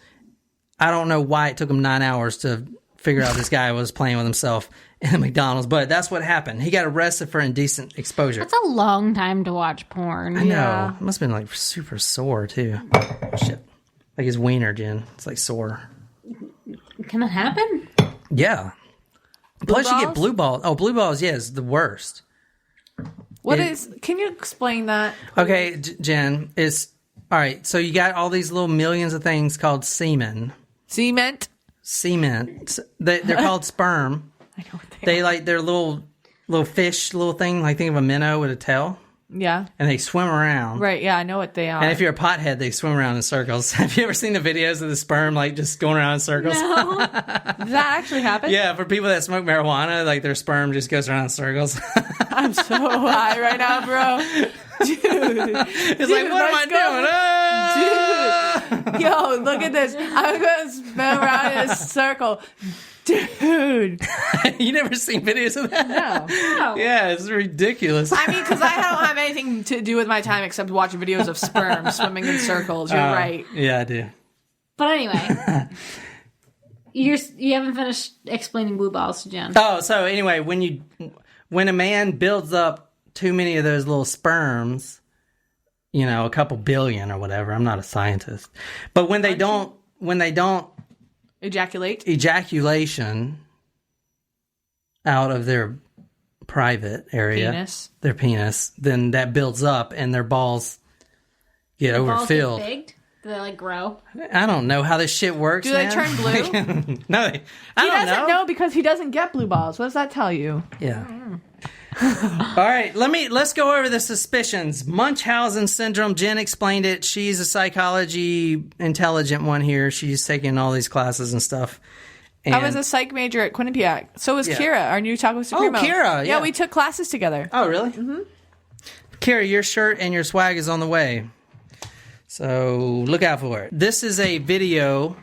I don't know why it took him 9 hours to figure out this guy was playing with himself in the McDonald's, but that's what happened. He got arrested for indecent exposure. That's a long time to watch porn. I know. It must have been like super sore too. Oh, shit. Like his wiener, Jen. It's like sore. Can that happen? Yeah. Plus you get blue balls. Oh, blue balls, is the worst. Can you explain that? Okay, Jen, all right, so you got all these little millions of things called semen. Cement. They're called sperm. I know what they are. They're little fish, little thing, like think of a minnow with a tail. Yeah. And they swim around. Right, yeah, I know what they are. And if you're a pothead, they swim around in circles. Have you ever seen the videos of the sperm, like, just going around in circles? No. Does that actually happen? Yeah, for people that smoke marijuana, like, their sperm just goes around in circles. I'm so high right now, bro. Dude. It's like, what am I doing? Dude. Yo, look at this. I'm going to spin around in a circle. Dude. You never seen videos of that? No. Yeah, it's ridiculous. I mean, because I don't have anything to do with my time except watching videos of sperm swimming in circles. You're right. Yeah, I do. But anyway, you haven't finished explaining blue balls to Jen. Oh, so anyway, when a man builds up too many of those little sperms, a couple billion or whatever. I'm not a scientist, but when they don't ejaculation out of their private area, their penis, then that builds up and their balls get overfilled. Balls get big? Do they grow? I don't know how this shit works. Do they turn blue? No, he doesn't know because he doesn't get blue balls. What does that tell you? Yeah. All right, let's go over the suspicions. Munchausen syndrome. Jen explained it. She's a psychology intelligent one here. She's taking all these classes and stuff. And I was a psych major at Quinnipiac. So was Kira, our new Taco Supremo. Oh, Kira, yeah. We took classes together. Oh, really? Mm-hmm. Kira, your shirt and your swag is on the way. So look out for it. This is a video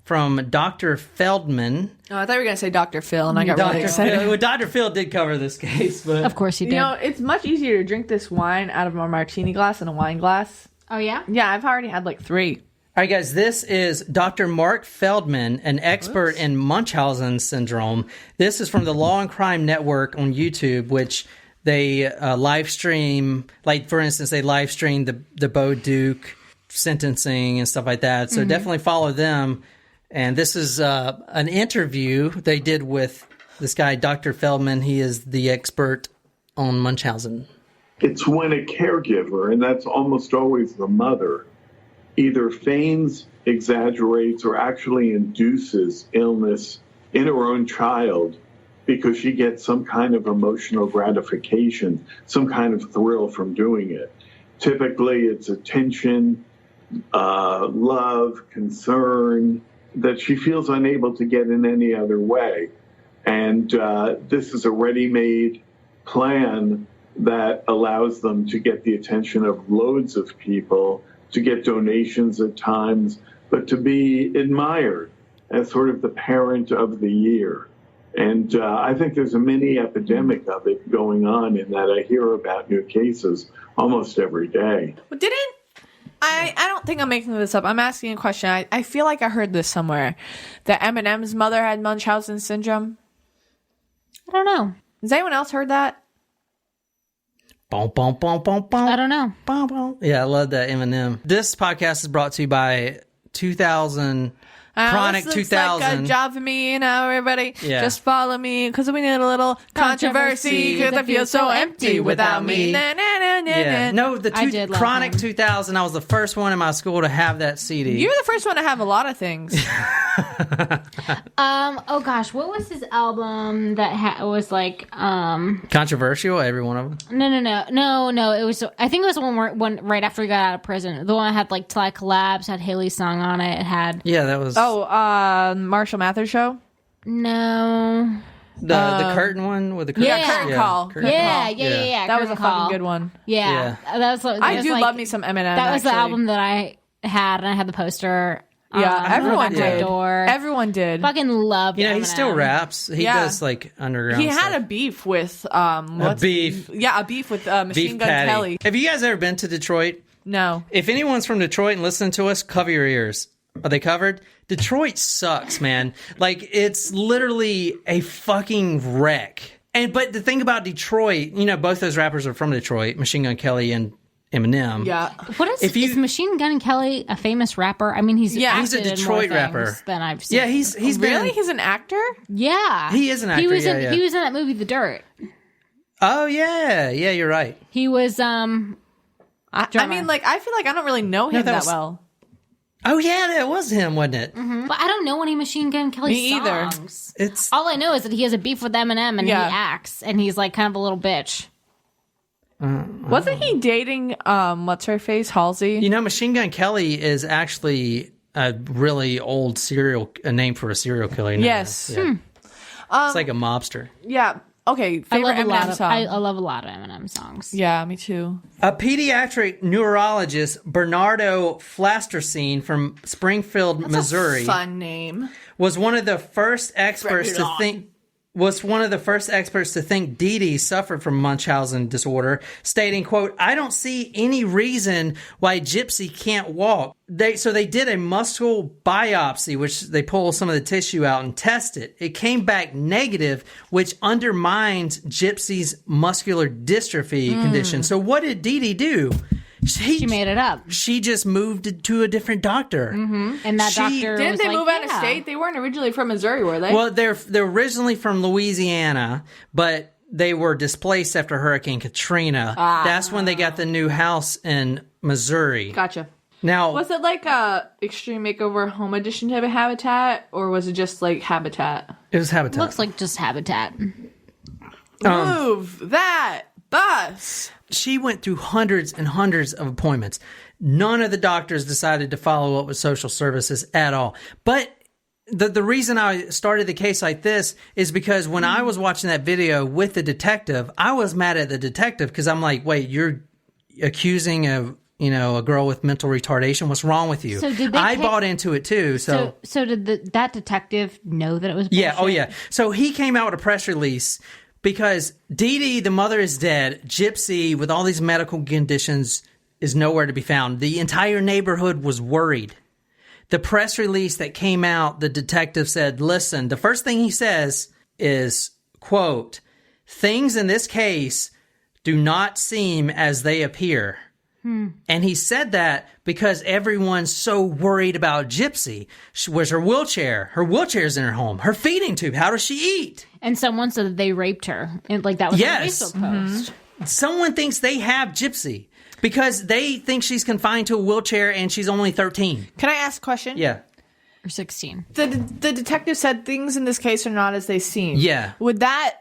from Dr. Feldman. Oh, I thought you were going to say Dr. Phil, and I got really excited. Well, Dr. Phil did cover this case, but Of course he did. You know, it's much easier to drink this wine out of a martini glass than a wine glass. Oh, yeah? Yeah, I've already had like 3. All right, guys, this is Dr. Mark Feldman, an expert in Munchausen syndrome. This is from the Law and Crime Network on YouTube, which they live stream. Like, for instance, they live stream the Bo Duke sentencing and stuff like that. So definitely follow them. And this is an interview they did with this guy, Dr. Feldman. He is the expert on Munchausen. It's when a caregiver, and that's almost always the mother, either feigns, exaggerates, or actually induces illness in her own child because she gets some kind of emotional gratification, some kind of thrill from doing it. Typically, it's attention, love, concern, that she feels unable to get in any other way. And this is a ready-made plan that allows them to get the attention of loads of people, to get donations at times, but to be admired as sort of the parent of the year. And I think there's a mini epidemic of it going on in that I hear about new cases almost every day. Well, I don't think I'm making this up. I'm asking a question. I feel like I heard this somewhere. That Eminem's mother had Munchausen syndrome. I don't know. Has anyone else heard that? Boom, boom, boom, boom, boom. I don't know. Boom, boom. Yeah, I love that Eminem. This podcast is brought to you by 2000... Chronic this 2000. Looks like a job for me, everybody. Yeah. Just follow me, because we need a little controversy, because I feel so empty without me. Na, na, na, na, Yeah. na. No, I did love Chronic him. 2000, I was the first one in my school to have that CD. You were the first one to have a lot of things. Oh gosh, what was his album that was like Controversial, every one of them. No. It was, I think it was the one right after he got out of prison. The one that had like Till I Collapse, had Haley's song on it. It had Yeah, that was Marshall Mathers show? no. the curtain one with the curtain. Yeah. Curtain Call. Curtain Yeah. That was a Curtain Call. fucking good one. Yeah, that was. I do love me some Eminem. That was the actually. album that I had, and I had the poster. Yeah, everyone on my did. door. Everyone did. Fucking loved. You know, he Eminem. still raps. He Yeah. does like underground He had stuff. a beef with beef. Yeah, a beef with Machine Beef Gun Patty. Kelly. Have you guys ever been to Detroit? No. If anyone's from Detroit and listening to us, cover your ears. Are they covered? Detroit sucks, man. Like, it's literally a fucking wreck. But the thing about Detroit, you know, both those rappers are from Detroit, Machine Gun Kelly and Eminem. Yeah. What is, If you- is Machine Gun Kelly a famous rapper? I mean, he's Yeah, he's a acted in Detroit more things rapper. than I've seen. Yeah, he's been. Really? He's an actor? Yeah, He is an actor, He was yeah, in yeah. he was in that movie The Dirt. Oh yeah, you're right. He was I mean, like, I feel like I don't really know him that that was- well. Oh yeah, that was him, wasn't it? but I don't know any Machine Gun Kelly Me either. songs. It's All I know is that he has a beef with Eminem and Yeah. he acts and he's like kind of a little bitch. Wasn't he dating, what's her face, Halsey? you know, Machine Gun Kelly is actually a really old a name for a serial killer. You know? Yes. Yeah. It's like a mobster. Yeah. Okay. I Favorite love a lot Eminem of song? I love a lot of Eminem songs. Yeah, me too. A pediatric neurologist, Bernardo Flasterstein from Springfield, Missouri, Fun name. was one of the first experts to think Dee Dee suffered from Munchausen disorder, stating, quote, "I don't see any reason why Gypsy can't walk." So they did a muscle biopsy, which they pull some of the tissue out and test it. It came back negative, which undermines Gypsy's muscular dystrophy condition. So what did Dee Dee do? She made it up. She just moved to a different doctor. And that doctor Didn't was they like, move out of yeah. state? They weren't originally from Missouri, were they? Well, they're originally from Louisiana, but they were displaced after Hurricane Katrina. That's when they got the new house in Missouri. Gotcha. Now, Was it like a Extreme Makeover Home Edition type of Habitat, or was it just like Habitat? it was Habitat. Looks like just Habitat. Move that bus. She went through hundreds and hundreds of appointments. None of the doctors decided to follow up with social services at all. But the reason I started the case like this is because when I was watching that video with the detective, I was mad at the detective because I'm like, wait, you're accusing a girl with mental retardation. What's wrong with you? So did they I bought into it too. So did that detective know that it was bullshit? yeah. Oh yeah. So he came out with a press release because Dee Dee, the mother, is dead. Gypsy, with all these medical conditions, is nowhere to be found. The entire neighborhood was worried. The press release that came out, the detective said, listen, the first thing he says is, quote, things in this case do not seem as they appear. And he said that because everyone's so worried about Gypsy. Where's her wheelchair? Her wheelchair's in her home. Her feeding tube. How does she eat? And someone said that they raped her. And that was Yes. a Facebook post. Someone thinks they have Gypsy because they think she's confined to a wheelchair and she's only 13. Can I ask a question? Yeah. Or 16. The detective said things in this case are not as they seem. Yeah. Would that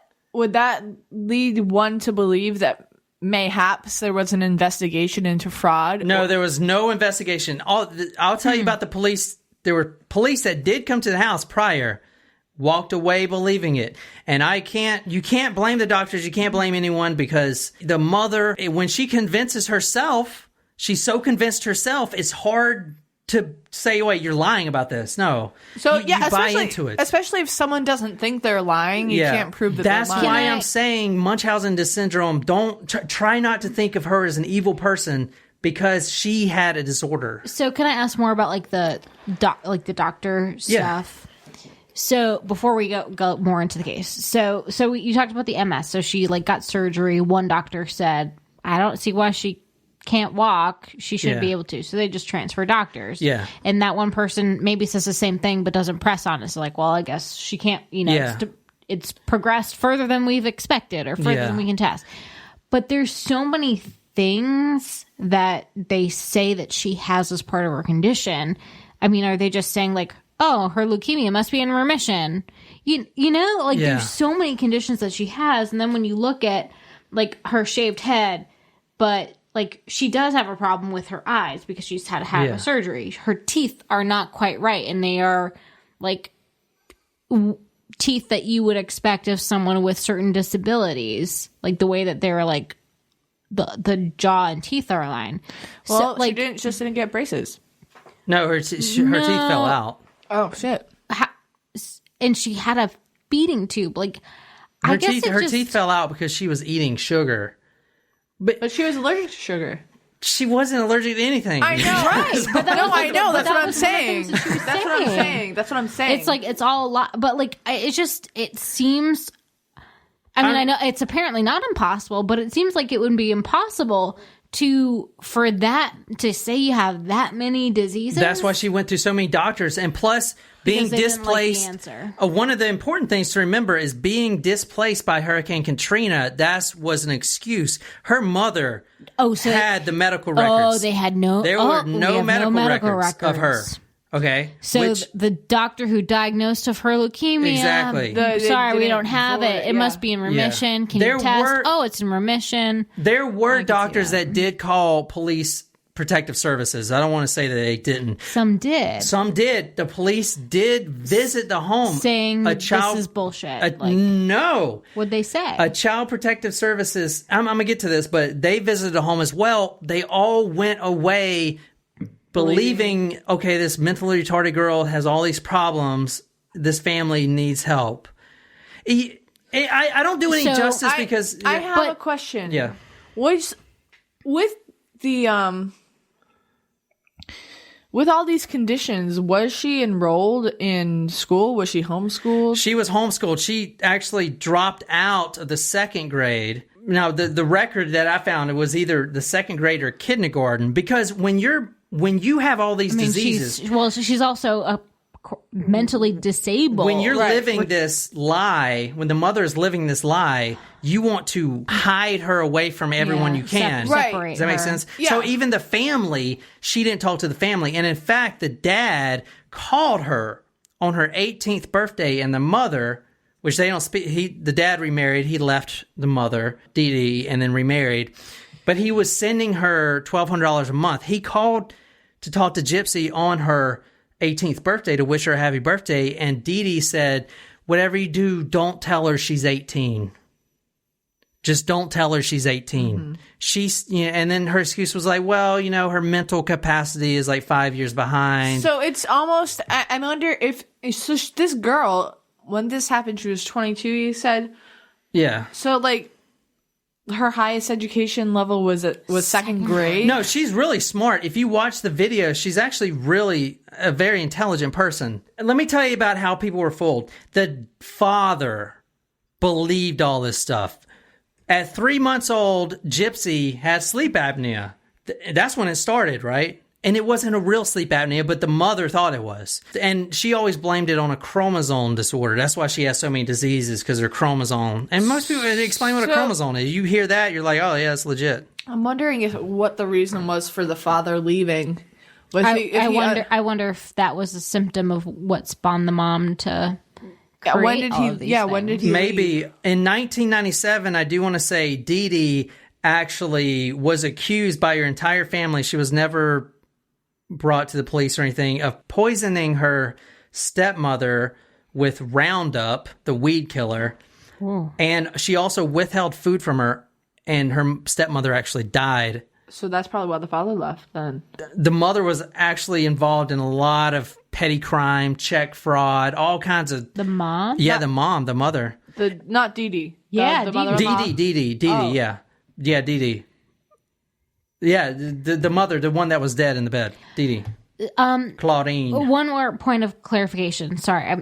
lead one to believe that mayhaps there was an investigation into fraud? No, there was no investigation. I'll tell you about the police. There were police that did come to the house prior, walked away believing it. And you can't blame the doctors. You can't blame anyone because the mother, when she convinces herself, she's so convinced herself, it's hard to say, wait, you're lying about this. No. So you buy into it. Especially if someone doesn't think they're lying, you can't prove that That's they're lying. why I'm saying Munchausen syndrome. Don't try not to think of her as an evil person because she had a disorder. So can I ask more about the doctor stuff? So before we go more into the case, so you talked about the MS. So she got surgery. One doctor said, I don't see why she can't walk. She should be able to. So they just transfer doctors. Yeah. And that one person maybe says the same thing but doesn't press on it. So well, I guess she can't. It's progressed further than we've expected or further than we can test. But there's so many things that they say that she has as part of her condition. I mean, are they just saying oh, her leukemia must be in remission? There's so many conditions that she has, and then when you look at her shaved head, but she does have a problem with her eyes because she's had to have a surgery. Her teeth are not quite right, and they are teeth that you would expect of someone with certain disabilities, the way that they're the jaw and teeth are aligned. Well, she didn't get braces. No, her teeth fell out. Oh shit! And she had a feeding tube. Her teeth fell out because she was eating sugar. But she was allergic to sugar. She wasn't allergic to anything. I know, right? But I know. That's what I'm saying. That's what I'm saying. It's all a lot, but it seems. I mean, I know it's apparently not impossible, but it seems like it would be impossible to say you have that many diseases. That's why she went through so many doctors, and plus being displaced. One of the important things to remember is being displaced by Hurricane Katrina. That was an excuse. Her mother had the medical records. Oh, they had no. There were no medical records of her. Okay. So the doctor who diagnosed of her leukemia. Exactly. Sorry, we don't have it. It must be in remission. Can you test? It's in remission. There were doctors that did call police protective services. I don't want to say that they didn't. Some did. The police did visit the home. Saying this is bullshit. No. What'd they say? A child protective services. I'm going to get to this, but they visited the home as well. They all went away believing, okay, this mentally retarded girl has all these problems. This family needs help. I don't do any justice because I have a question. Yeah. With the with all these conditions, was she enrolled in school? Was she homeschooled? She was homeschooled. She actually dropped out of the second grade. Now, the record that I found, it was either the second grade or kindergarten, because when you have all these diseases... She's also mentally disabled. When you're living this lie, when the mother is living this lie, you want to hide her away from everyone you can. Separate Does that make sense? Yeah. So even the family, she didn't talk to the family. And in fact, the dad called her on her 18th birthday, and the mother, which they don't speak, the dad remarried, he left the mother, Dee Dee, and then remarried. But he was sending her $1,200 a month. He called to talk to Gypsy on her 18th birthday to wish her a happy birthday, and Dee Dee said, whatever you do, don't tell her she's 18. Just don't tell her she's 18. She's, and then her excuse was like, well, her mental capacity is like 5 years behind. So it's almost, I wonder if, so this girl, when this happened, she was 22, you said? Yeah. So like, her highest education level was second grade? No, she's really smart. If you watch the video, she's actually really a very intelligent person. And let me tell you about how people were fooled. The father believed all this stuff. At 3 months old, Gypsy had sleep apnea. That's when it started, right? And it wasn't a real sleep apnea, but the mother thought it was. And she always blamed it on a chromosome disorder. That's why she has so many diseases, because her chromosome. And most people explain what a chromosome is. You hear that, you're like, oh, yeah, it's legit. I'm wondering what the reason was for the father leaving. I wonder if that was a symptom of what spawned the mom to create when did he Maybe. leave? In 1997, I do want to say Dee Dee actually was accused by her entire family. She was never brought to the police or anything, of poisoning her stepmother with Roundup, the weed killer. Ooh. And she also withheld food from her, and her stepmother actually died. So that's probably why the father left then. The mother was actually involved in a lot of petty crime, check fraud, all kinds of... The mom? Yeah, the mother. Not Dee Dee. Yeah, the Dee mother-in-law. Dee Dee, Oh. yeah. Yeah, Dee Dee. Yeah, the mother, the one that was dead in the bed. Dee Dee. Claudine. One more point of clarification. Sorry.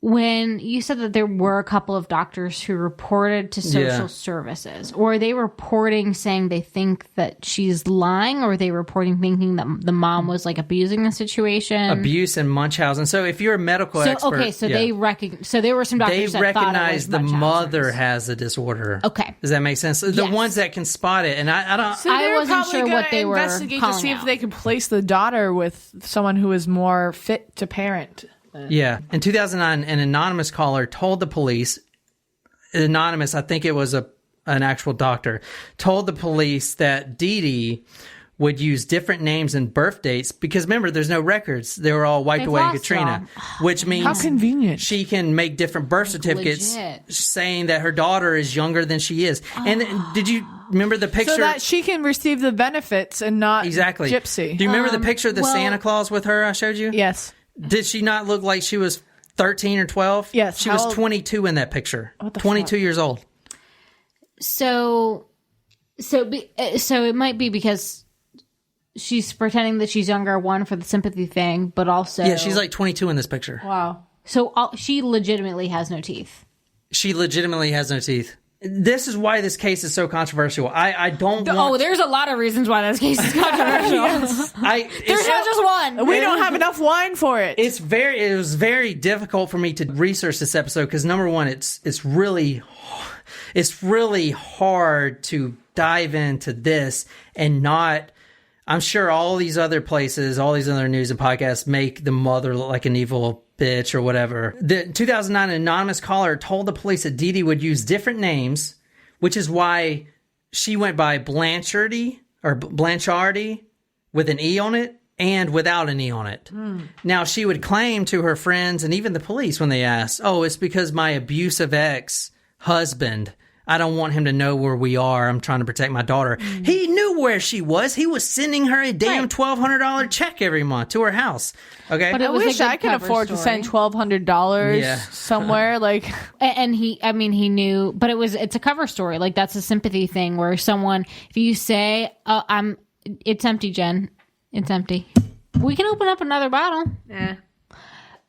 When you said that there were a couple of doctors who reported to social services, or are they reporting saying they think that she's lying, or are they reporting thinking that the mom was like abusing the situation? Abuse and Munchausen. So if you're a medical expert... Okay, so they so there were some doctors that recognize thought it was the mother Munchausen's. has a disorder. Okay. Does that make sense? The Yes. ones that can spot it. And I don't... So I they were wasn't probably sure what gonna they were investigate to calling see if out. they could place the daughter with someone who is more fit to parent. Yeah. In 2009, an anonymous caller told the police, anonymous, I think it was an actual doctor, told the police that Dee Dee would use different names and birth dates because, remember, there's no records. They were all wiped They've away in lost Katrina, them. which means How convenient. she can make different birth certificates legit. saying that her daughter is younger than she is. And did you remember the picture? So that she can receive the benefits and not Exactly. Gypsy. Do you remember the picture of the well- Santa Claus with her I showed you? Yes. Did she not look like she was 13 or 12? Yes. She How was old? 22 in that picture. What the 22 fuck? years old. So it might be because she's pretending that she's younger, one, for the sympathy thing, but also... Yeah, she's like 22 in this picture. Wow. So she legitimately has no teeth. She legitimately has no teeth. This is why this case is so controversial. I don't want... there's a lot of reasons why this case is controversial. There's not just one. We don't have enough wine for it. It was very difficult for me to research this episode because, number one, it's really hard to dive into this and not... I'm sure all these other places, all these other news and podcasts make the mother look like an evil bitch or whatever. The 2009 anonymous caller told the police that Dee Dee would use different names, which is why she went by Blanchardy with an E on it and without an E on it. Now, she would claim to her friends and even the police when they asked, oh, it's because my abusive ex-husband, I don't want him to know where we are. I'm trying to protect my daughter. He knew where she was. He was sending her a damn $1,200 check every month to her house. Okay. But I it was a wish good I could cover afford to story. send $1,200 Yeah. somewhere. Like, And he knew, but it's a cover story. Like, that's a sympathy thing where someone, if you say, it's empty, Jen. It's empty. We can open up another bottle.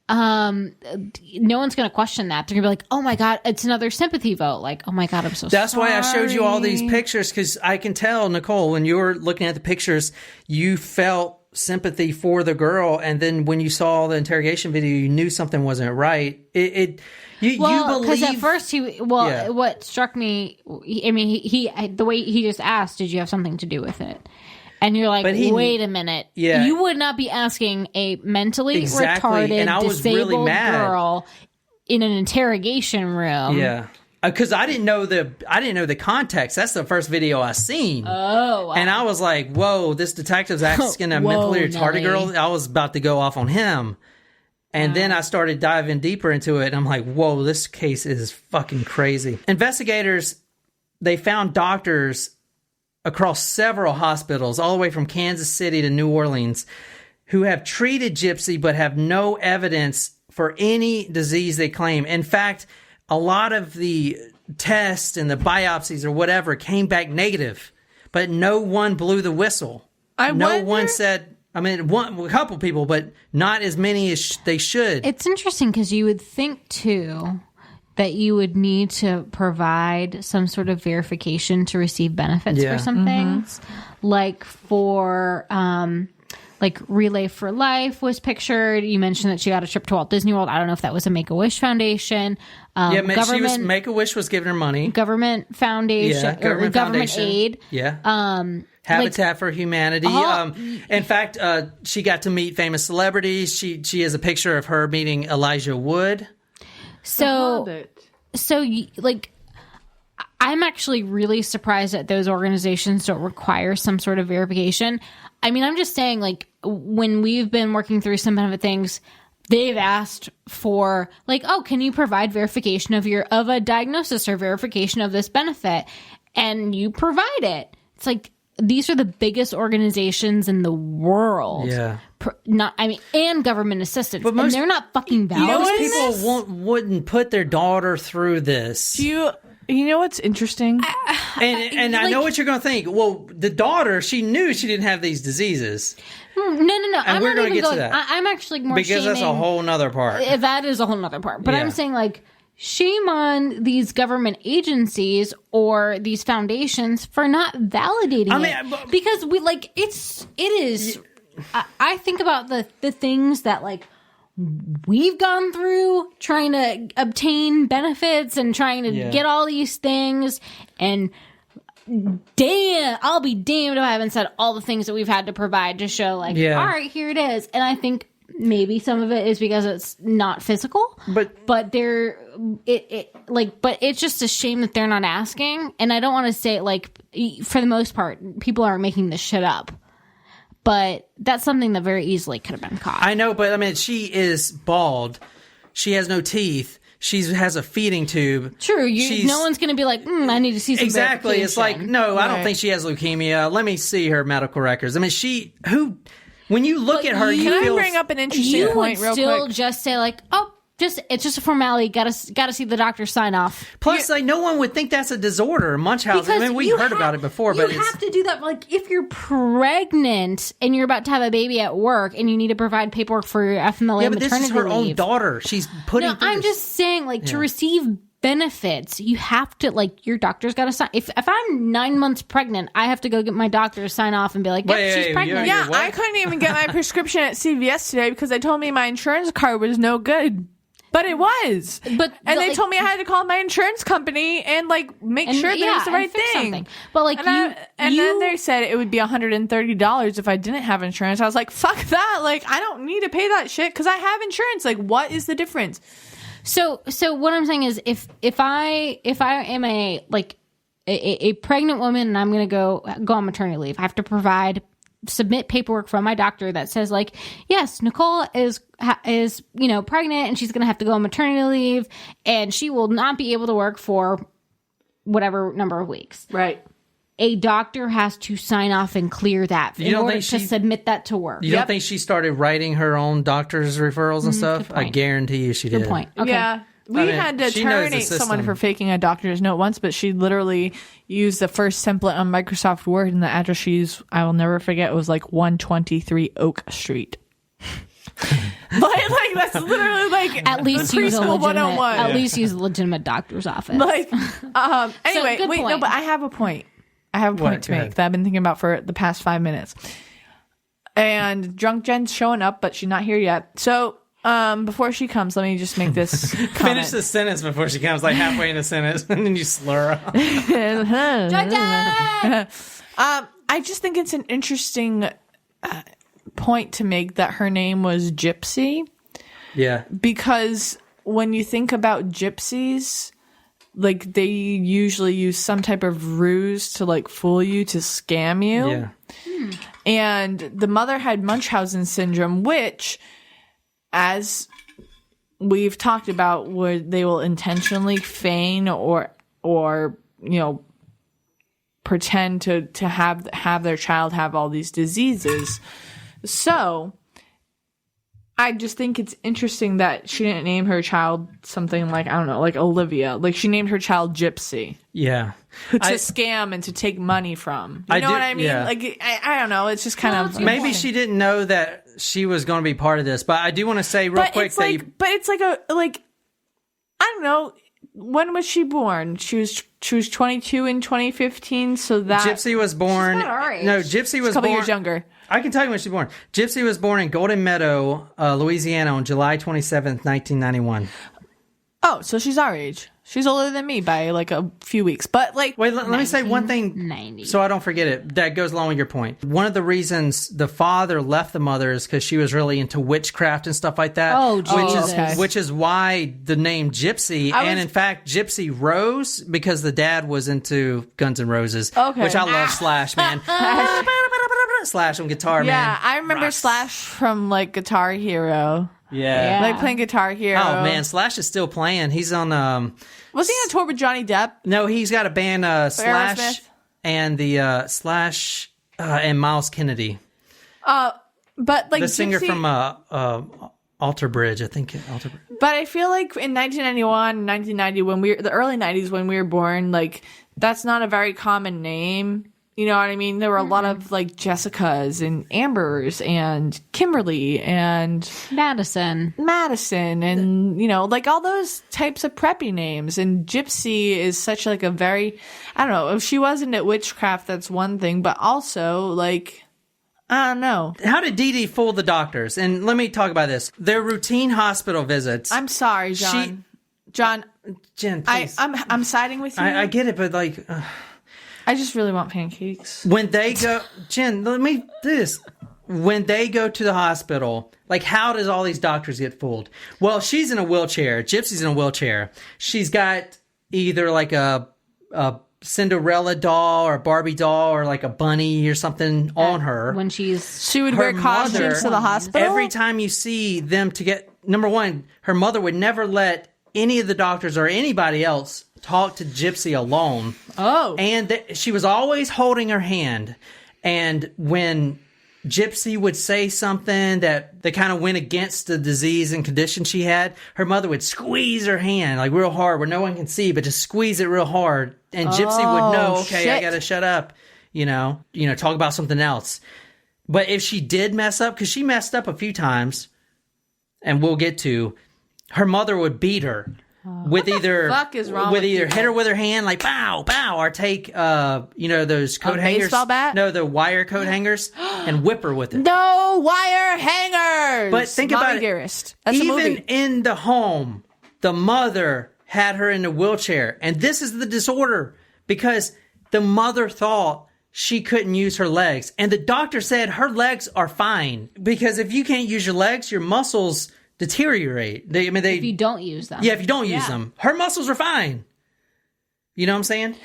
No one's going to question that. They're going to be like, oh my God, it's another sympathy vote. Like, oh my God, I'm so That's sorry. why I showed you all these pictures, because I can tell, Nicole, when you were looking at the pictures, you felt sympathy for the girl, and then when you saw the interrogation video, you knew something wasn't right. You Well, because believe... at first what struck me, I mean, he the way he just asked, did you have something to do with it? And you're like, wait a minute. Yeah. You would not be asking a mentally Exactly. retarded, And I was really disabled mad. girl in an interrogation room. Yeah. Because I didn't know the context. That's the first video I seen. Oh, wow. And I was like, whoa, this detective's asking a Whoa, mentally retarded Nelly. girl. I was about to go off on him. And then I started diving deeper into it, and I'm like, whoa, this case is fucking crazy. Investigators, they found doctors across several hospitals, all the way from Kansas City to New Orleans, who have treated Gypsy but have no evidence for any disease they claim. In fact, a lot of the tests and the biopsies or whatever came back negative, but no one blew the whistle. One said... I mean, a couple people, but not as many as they should. It's interesting because you would think, too, that you would need to provide some sort of verification to receive benefits for some things. Like for, like Relay for Life was pictured. You mentioned that she got a trip to Walt Disney World. I don't know if that was a Make-A-Wish Foundation. Make-A-Wish was giving her money. Government foundation, government aid. Yeah. Habitat for Humanity. In fact, she got to meet famous celebrities. She has a picture of her meeting Elijah Wood. I'm actually really surprised that those organizations don't require some sort of verification. I mean, I'm just saying, like, when we've been working through some of the things, they've asked for, like, oh, can you provide verification of a diagnosis or verification of this benefit? And you provide it. It's like, these are the biggest organizations in the world. Yeah. And government assistance. But and they're not fucking validating most this. people wouldn't put their daughter through this. You know what's interesting? And I know what you're going to think. Well, the daughter, she knew she didn't have these diseases. No. And we're going to get to that. I'm actually more because that's a whole nother part. That is a whole nother part. But I'm saying, like, shame on these government agencies or these foundations for not validating it. Because it is. I think about the things that, like, we've gone through trying to obtain benefits and trying to get all these things, and I'll be damned if I haven't said all the things that we've had to provide to show, like, all right, here it is. And I think maybe some of it is because it's not physical, but it's just a shame that they're not asking. And I don't want to say, like, for the most part, people aren't making this shit up. But that's something that very easily could have been caught. I know, but I mean, she is bald. She has no teeth. She has a feeding tube. True. No one's going to be like, I need to see some Exactly. It's like, no, I don't think she has leukemia. Let me see her medical records. I mean, when you look at her, can I bring up an interesting point real quick? You would still just say, like, oh, it's just a formality. Got to see the doctor sign off. Plus, like, no one would think that's a disorder, Munchausen. I mean, we heard about it before, but you have to do that. Like, if you're pregnant and you're about to have a baby at work and you need to provide paperwork for your FMLA maternity leave. But this is her own daughter. She's putting. No, I'm just saying, like, to receive benefits, you have to, like, your doctor's got to sign. If I'm 9 months pregnant, I have to go get my doctor to sign off and be like, she's pregnant. Yeah, I couldn't even get my prescription at CVS today because they told me my insurance card was no good. But it was. They told me I had to call my insurance company and, like, make sure that it was the right thing. Something. But, like, then they said it would be $130 if I didn't have insurance. I was like, fuck that. Like, I don't need to pay that shit because I have insurance. Like, what is the difference? So what I'm saying is, if I am a pregnant woman and I'm going to go on maternity leave, I have to submit paperwork from my doctor that says, like, yes, Nicole is pregnant and she's going to have to go on maternity leave and she will not be able to work for whatever number of weeks. Right. A doctor has to sign off and clear that in order to submit that to work. You don't think she started writing her own doctor's referrals and stuff? I guarantee you she did. Good point. Okay. Yeah. We had to terminate someone for faking a doctor's note once, but she literally used the first template on Microsoft Word, and the address she used, I will never forget, was like 123 Oak Street. like that's literally like at least use a legitimate 101. At least use a legitimate doctor's office. Like, anyway, so, no, but I have a point. I have a point to make that I've been thinking about for the past 5 minutes. And Drunk Jen's showing up, but she's not here yet. So, before she comes, let me just make this comment. Finish the sentence before she comes, like halfway in the sentence, and then you slur up. I just think it's an interesting point to make that her name was Gypsy. Yeah. Because when you think about gypsies, like, they usually use some type of ruse to, like, fool you, to scam you. Yeah. And the mother had Munchausen syndrome, which, as we've talked about where they will intentionally feign or pretend to have their child have all these diseases. So I just think it's interesting that she didn't name her child something like, I don't know, like Olivia. Like, she named her child Gypsy. Yeah. To scam and to take money from. You know what I mean? Yeah. Like, I don't know. It's just kind of... Maybe she didn't know that she was going to be part of this, but I do want to say real quick that But it's like I don't know. When was she born? She was 22 in 2015, so that... Gypsy was born... She's not our age. No, Gypsy was a couple born... years younger. I can tell you when she was born. Gypsy was born in Golden Meadow, Louisiana on July 27th, 1991. Oh, so she's our age. She's older than me by like a few weeks. But like... Wait, let me say one thing so I don't forget it. That goes along with your point. One of the reasons the father left the mother is because she was really into witchcraft and stuff like that. Oh, Jesus. Which is why the name Gypsy. And in fact, Gypsy Rose, because the dad was into Guns N' Roses. Okay. Which I love Slash, man. Slash on guitar, man. Yeah, I remember Slash from like Guitar Hero. Yeah. Like playing Guitar Hero. Oh, man. Slash is still playing. He's on... Was he on tour with Johnny Depp? No, he's got a band, Slash Aerosmith? and the Slash and Miles Kennedy. But like The singer Gypsy, from Alter Bridge, I think. Alter Bridge. But I feel like in 1991, 1990, the early 90s when we were born, like that's not a very common name. You know what I mean? There were a lot of like Jessicas and Ambers and Kimberly and Madison and like all those types of preppy names. And Gypsy is such like a very, I don't know, if she wasn't at witchcraft, that's one thing, but also like, I don't know. How did Dee Dee fool the doctors? And let me talk about this. Their routine hospital visits. I'm sorry, John. Jen, please. I'm siding with you. I get it, but like... I just really want pancakes. When they go... Jen, let me do this. When they go to the hospital, like, how does all these doctors get fooled? Well, she's in a wheelchair. Gypsy's in a wheelchair. She's got either like a Cinderella doll or a Barbie doll or like a bunny or something on her. when she's... She would wear costumes to the hospital? Every time you see them to get... Number one, her mother would never let any of the doctors or anybody else talk to Gypsy alone. Oh. And she was always holding her hand. And when Gypsy would say something that kind of went against the disease and condition she had, her mother would squeeze her hand like real hard where no one can see, but just squeeze it real hard. And Gypsy would know, okay, shit. I got to shut up, talk about something else. But if she did mess up, because she messed up a few times, and we'll get to, her mother would beat her. With either fuck is wrong with with either people? hit her with her hand like bow bow or take those coat hangers, baseball bat? no, the wire coat hangers, and whip her with it. No wire hangers. But think Mommy about it. Dearest. That's a Even movie. in the home, the mother had her in a wheelchair, and this is the disorder because the mother thought she couldn't use her legs, and the doctor said her legs are fine because if you can't use your legs, your muscles deteriorate. if you don't use them. Yeah, if you don't use them. Her muscles are fine. You know what I'm saying?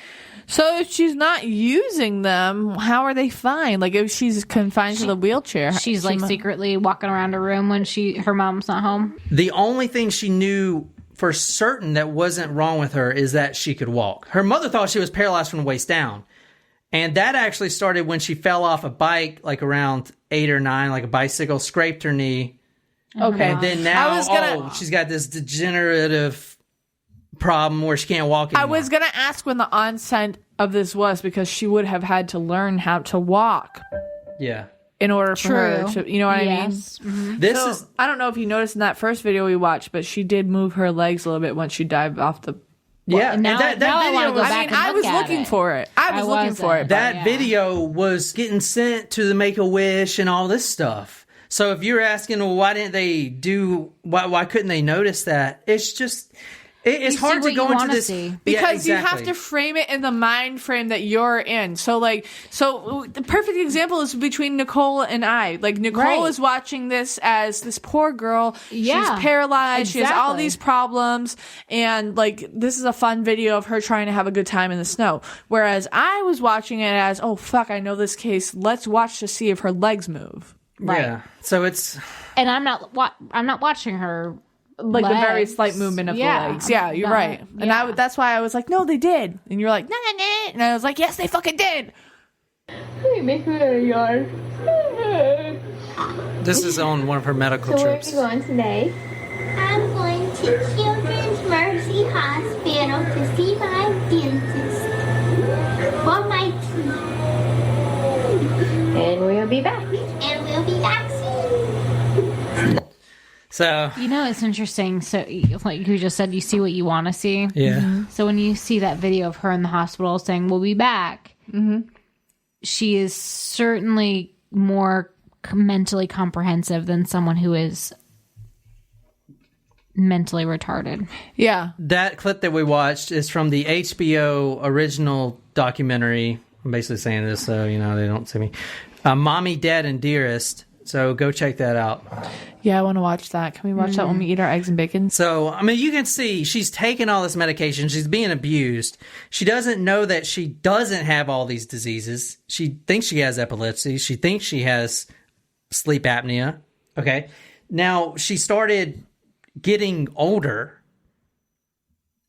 So if she's not using them, how are they fine? Like if she's confined to the wheelchair. She's like secretly walking around her room when her mom's not home. The only thing she knew for certain that wasn't wrong with her is that she could walk. Her mother thought she was paralyzed from the waist down. And that actually started when she fell off a bike, like around 8 or 9, like a bicycle, scraped her knee. Okay. And then now, she's got this degenerative problem where she can't walk anymore. I was going to ask when the onset of this was because she would have had to learn how to walk. Yeah. In order for her to, you know what I mean? Mm-hmm. This is... I don't know if you noticed in that first video we watched, but she did move her legs a little bit once she dived off the... Yeah. And now I want to go back and I was look at looking it. for it. I was looking for it. That video was getting sent to the Make-A-Wish and all this stuff. So if you're asking, well, why didn't they why couldn't they notice that? It's just, it's hard to go into this. Because you have to frame it in the mind frame that you're in. So the perfect example is between Nicole and I. Like Nicole is watching this as this poor girl. Yeah, she's paralyzed. exactly. She has all these problems. And like, this is a fun video of her trying to have a good time in the snow. Whereas I was watching it as, oh fuck, I know this case. Let's watch to see if her legs move. Right. Yeah. So it's... And I'm not watching her like the very legs. slight movement of Yeah. the legs. Yeah, you're right. And Yeah. that's why I was like, no, they did. And you're like, no, they didn't. And I was like, yes, they fucking did. This is on one of her medical So where are trips. you going today? I'm going to Children's Mercy Hospital to see my dentist for my teeth. And we'll be back. And we'll be back soon. So, You know, it's interesting. So, like you just said, you see what you want to see. yeah. So when you see that video of her in the hospital saying, we'll be back, she is certainly more mentally comprehensive than someone who is mentally retarded. Yeah. That clip that we watched is from the HBO original documentary. I'm basically saying this so, they don't see me. Mommy, Dad, and Dearest. So go check that out. Yeah, I want to watch that. Can we watch that when we eat our eggs and bacon? So, you can see she's taking all this medication. She's being abused. She doesn't know that she doesn't have all these diseases. She thinks she has epilepsy. She thinks she has sleep apnea. Okay. Now, she started getting older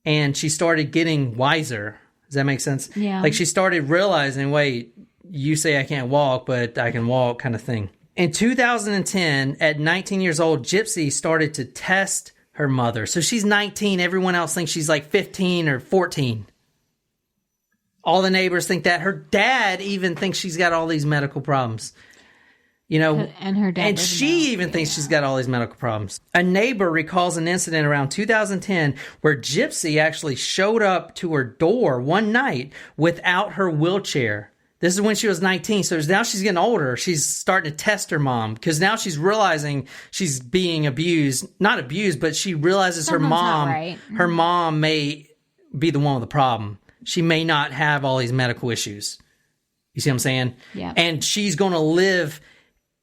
and she started getting wiser. Does that make sense? Yeah. Like she started realizing, wait, you say I can't walk, but I can walk kind of thing. In 2010, at 19 years old, Gypsy started to test her mother. So she's 19. Everyone else thinks she's like 15 or 14. All the neighbors think that. Her dad even thinks she's got all these medical problems. And her dad and doesn't she know. even thinks she's got all these medical problems. A neighbor recalls an incident around 2010 where Gypsy actually showed up to her door one night without her wheelchair. This is when she was 19, so now she's getting older. She's starting to test her mom because now she's realizing she's being abused. Not abused, but she realizes Something's not right. her mom may be the one with the problem. She may not have all these medical issues. You see what I'm saying? Yeah. And she's going to live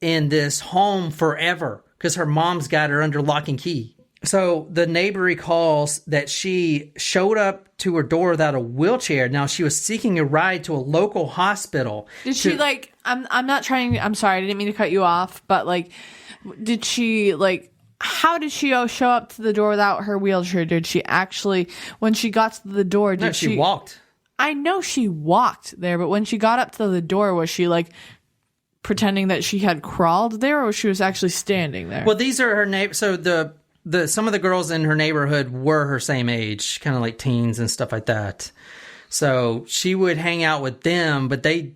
in this home forever because her mom's got her under lock and key. So the neighbor recalls that she showed up to her door without a wheelchair. Now she was seeking a ride to a local hospital. Did she I'm not trying, I'm sorry, I didn't mean to cut you off, but did she how did she show up to the door without her wheelchair? Did she actually, when she got to the door, did she walked? I know she walked there, but when she got up to the door, was she pretending that she had crawled there, or she was actually standing there? Well, these are her neighbors. So the some of the girls in her neighborhood were her same age, kind of like teens and stuff like that. So she would hang out with them, but they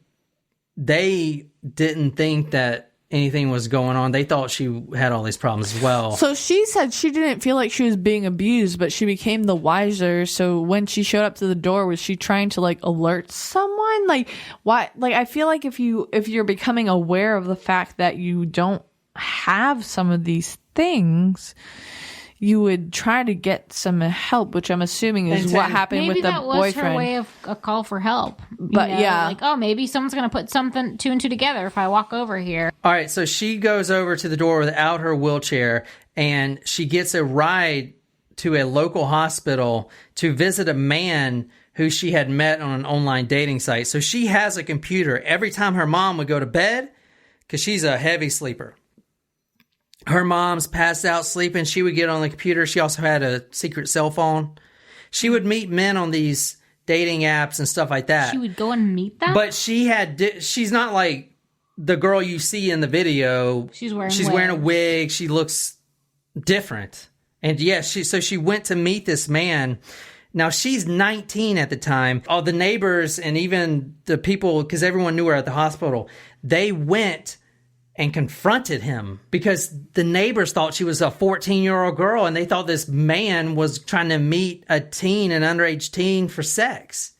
didn't think that anything was going on. They thought she had all these problems as well. So she said she didn't feel like she was being abused, but she became the wiser. So when she showed up to the door, was she trying to alert someone? Why? I feel like if you're becoming aware of the fact that you don't have some of these things, you would try to get some help, which I'm assuming is what happened with the boyfriend. Maybe that was her way of a call for help. But yeah. Maybe someone's going to put something 2 and 2 together if I walk over here. All right, so she goes over to the door without her wheelchair, and she gets a ride to a local hospital to visit a man who she had met on an online dating site. So she has a computer. Every time her mom would go to bed, because she's a heavy sleeper, her mom's passed out sleeping, she would get on the computer. She also had a secret cell phone. She would meet men on these dating apps and stuff like that. She would go and meet them? But she's not like the girl you see in the video. She's wearing a wig. She looks different. And yes, so she went to meet this man. Now, she's 19 at the time. All the neighbors and even the people, because everyone knew her at the hospital, they went and confronted him because the neighbors thought she was a 14-year-old girl and they thought this man was trying to meet an underage teen for sex.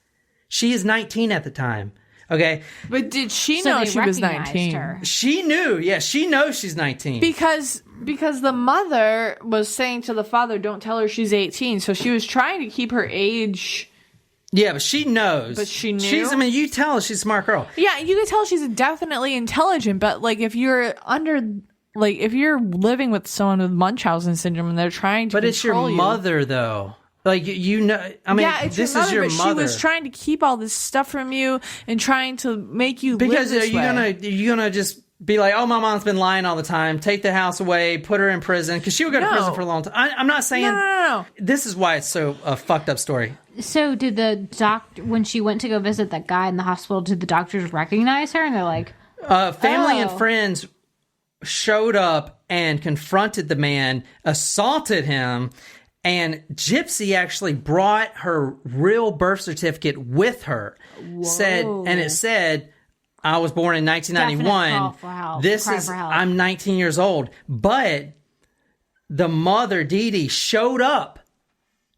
She is 19 at the time. Okay. But did she know she was 19? Her. She knew. Yeah, she knows she's 19. Because the mother was saying to the father, don't tell her she's 18. So she was trying to keep her age. Yeah, but she knows. But she knew? You tell her she's a smart girl. Yeah, you can tell she's definitely intelligent, but if you're if you're living with someone with Munchausen syndrome and they're trying to But it's your mother, though. This is your mother. She was trying to keep all this stuff from you and trying to make you because live this way. are you gonna just be like, oh, my mom's been lying all the time. Take the house away, put her in prison, because she would go to prison for a long time. I'm not saying... No. This is why it's so a fucked up story. So did the doctor, when she went to go visit that guy in the hospital, did the doctors recognize her? And they're like... Family and friends showed up and confronted the man, assaulted him, and Gypsy actually brought her real birth certificate with her. It said, I was born in 1991. I'm 19 years old. But the mother, Dee Dee, showed up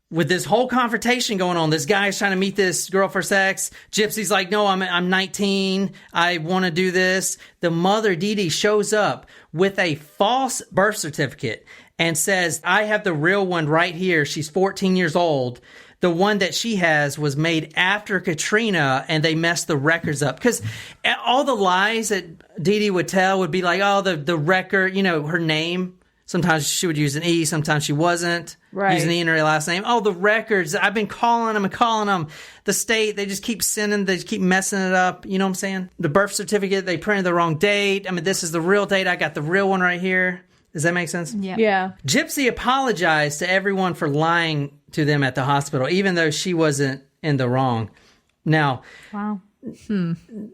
with this whole confrontation going on. This guy's trying to meet this girl for sex. Gypsy's like, no, I'm 19. I want to do this. The mother, Dee Dee, shows up with a false birth certificate and says, I have the real one right here. She's 14 years old. The one that she has was made after Katrina, and they messed the records up. Because all the lies that Dee Dee would tell would be like, oh, the record, her name. Sometimes she would use an E, sometimes she wasn't. Right. Using the E in her last name. Oh, the records. I've been calling them. The state, they just keep they just keep messing it up. You know what I'm saying? The birth certificate, they printed the wrong date. I mean, this is the real date. I got the real one right here. Does that make sense? Yeah. Gypsy apologized to everyone for lying to them at the hospital, even though she wasn't in the wrong. Now, wow.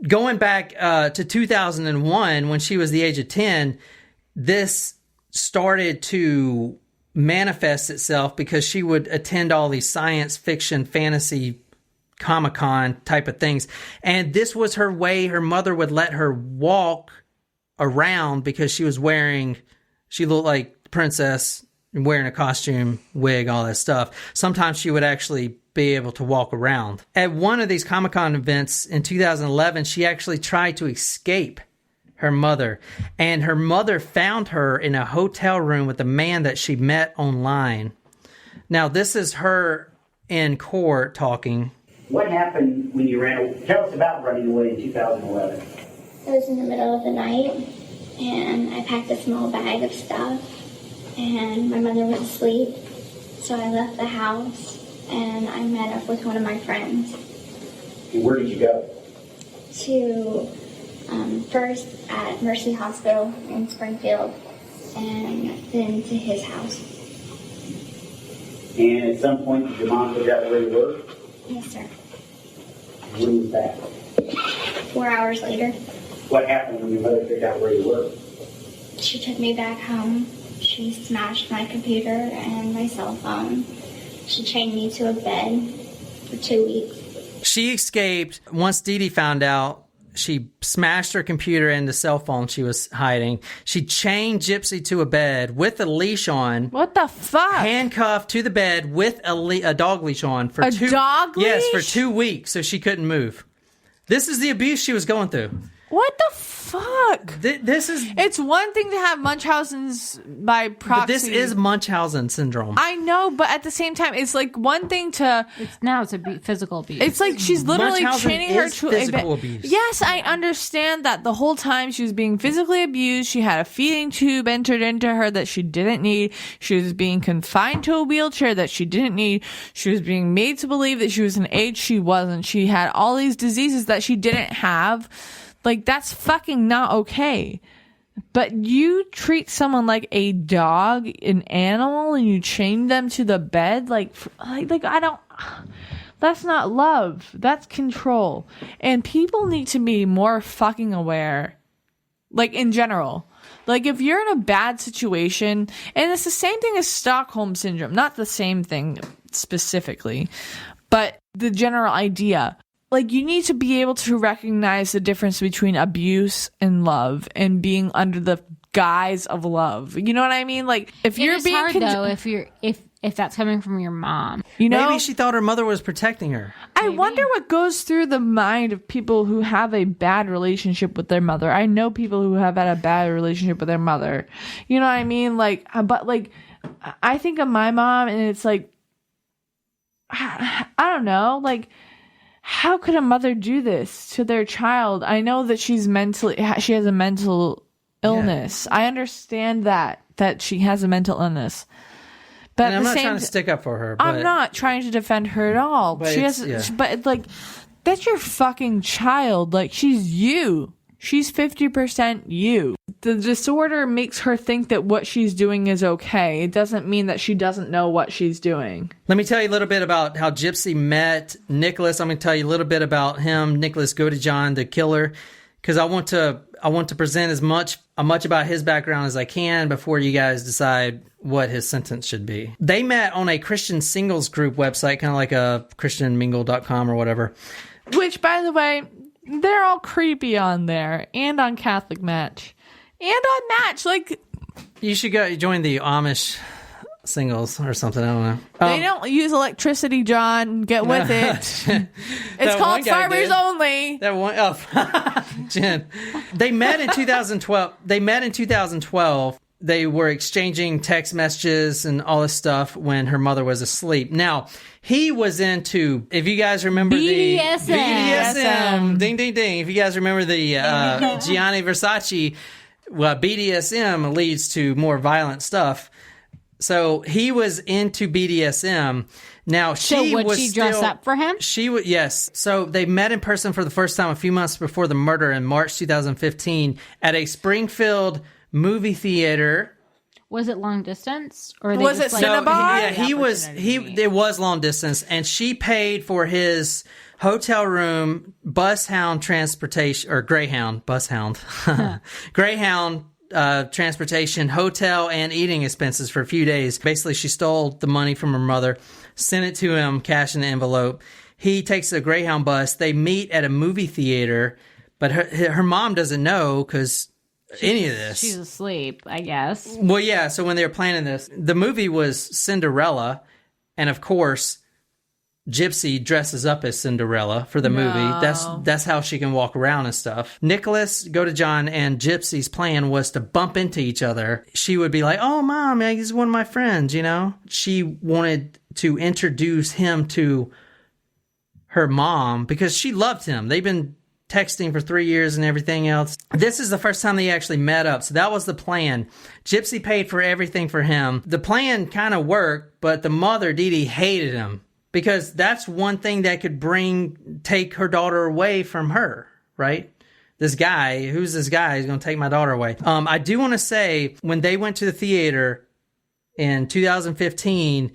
Going back to 2001, when she was the age of 10, this started to manifest itself because she would attend all these science fiction, fantasy, Comic-Con type of things. And this was her way. Her mother would let her walk around because she looked like princess and wearing a costume, wig, all that stuff. Sometimes she would actually be able to walk around. At one of these Comic-Con events in 2011, she actually tried to escape her mother, and her mother found her in a hotel room with a man that she met online. Now, this is her in court talking. What happened when you ran away? Tell us about running away in 2011. It was in the middle of the night, and I packed a small bag of stuff, and my mother was asleep, so I left the house, and I met up with one of my friends. And where did you go? To first at Mercy Hospital in Springfield, and then to his house. And at some point, did your mom figure out where you were? Yes, sir. When was that? 4 hours later. What happened when your mother figured out where you were? She took me back home. She smashed my computer and my cell phone. She chained me to a bed for 2 weeks. She escaped. Once Dee Dee found out, she smashed her computer and the cell phone she was hiding. She chained Gypsy to a bed with a leash on. What the fuck? Handcuffed to the bed with a dog leash on. For dog leash? Yes, for 2 weeks, so she couldn't move. This is the abuse she was going through. What the fuck? This is... It's one thing to have Munchausen's by proxy. But this is Munchausen syndrome. I know, but at the same time, it's like one thing to... It's physical abuse. It's like she's literally Munchausen training her is to... physical abuse. Yes, I understand that the whole time she was being physically abused. She had a feeding tube entered into her that she didn't need. She was being confined to a wheelchair that she didn't need. She was being made to believe that she was an age she wasn't. She had all these diseases that she didn't have. Like, that's fucking not okay. But you treat someone like a dog, an animal, and you chain them to the bed? Like I don't... That's not love. That's control. And people need to be more fucking aware. Like, in general. Like, if you're in a bad situation, and it's the same thing as Stockholm Syndrome. Not the same thing specifically, but the general idea. Like, you need to be able to recognize the difference between abuse and love and being under the guise of love. You know what I mean? Like, if you're being hard though, if that's coming from your mom. You know, maybe she thought her mother was protecting her. I wonder what goes through the mind of people who have a bad relationship with their mother. I know people who have had a bad relationship with their mother. You know what I mean? Like, but like, I think of my mom, and it's like, I don't know, like, how could a mother do this to their child? I know that she has a mental illness. Yeah. I understand that she has a mental illness. But and I'm not trying to stick up for her. But I'm not trying to defend her at all. But it's like, that's your fucking child. Like, she's you. she's 50% you. The disorder makes her think that what she's doing is okay. It doesn't mean that she doesn't know what she's doing. Let me tell you a little bit about how Gypsy met Nicholas. I'm going to tell you a little bit about him, Nicholas Godejohn, the killer, because I want to present as much about his background as I can before you guys decide what his sentence should be. They met on a Christian singles group website, kind of like a christianmingle.com or whatever. Which, by the way, they're all creepy on there, and on Catholic Match, and on Match. Like, you should go join the Amish singles or something. I don't know. They don't use electricity, John. Get with it. It's called Farmers Only. That one, Jen. They met in 2012. They were exchanging text messages and all this stuff when her mother was asleep. Now, he was into, if you guys remember BDSM. the BDSM, ding, ding, ding. If you guys remember the Gianni Versace, well, BDSM leads to more violent stuff. So he was into BDSM. Now, would she dress up for him? She would, yes. So they met in person for the first time a few months before the murder in March 2015 at a Springfield movie theater. Was it long distance, or was it Cinnabon? It was long distance, and she paid for his hotel room, Greyhound transportation, hotel, and eating expenses for a few days. Basically, she stole the money from her mother, sent it to him, cash in the envelope. He takes a Greyhound bus. They meet at a movie theater, but her mom doesn't know because any of this. She's asleep, I guess. Well, yeah, so when they were planning this, the movie was Cinderella, and of course, Gypsy dresses up as Cinderella for the movie. That's how she can walk around and stuff. Nicholas Godejohn and Gypsy's plan was to bump into each other. She would be like, "Oh, Mom, he's one of my friends," you know? She wanted to introduce him to her mom because she loved him. They've been texting for 3 years and everything else. This is the first time they actually met up. So that was the plan. Gypsy paid for everything for him. The plan kind of worked, but the mother, Dee Dee, hated him because that's one thing that could take her daughter away from her, right? This guy, who's this guy? He's going to take my daughter away. I do want to say when they went to the theater in 2015,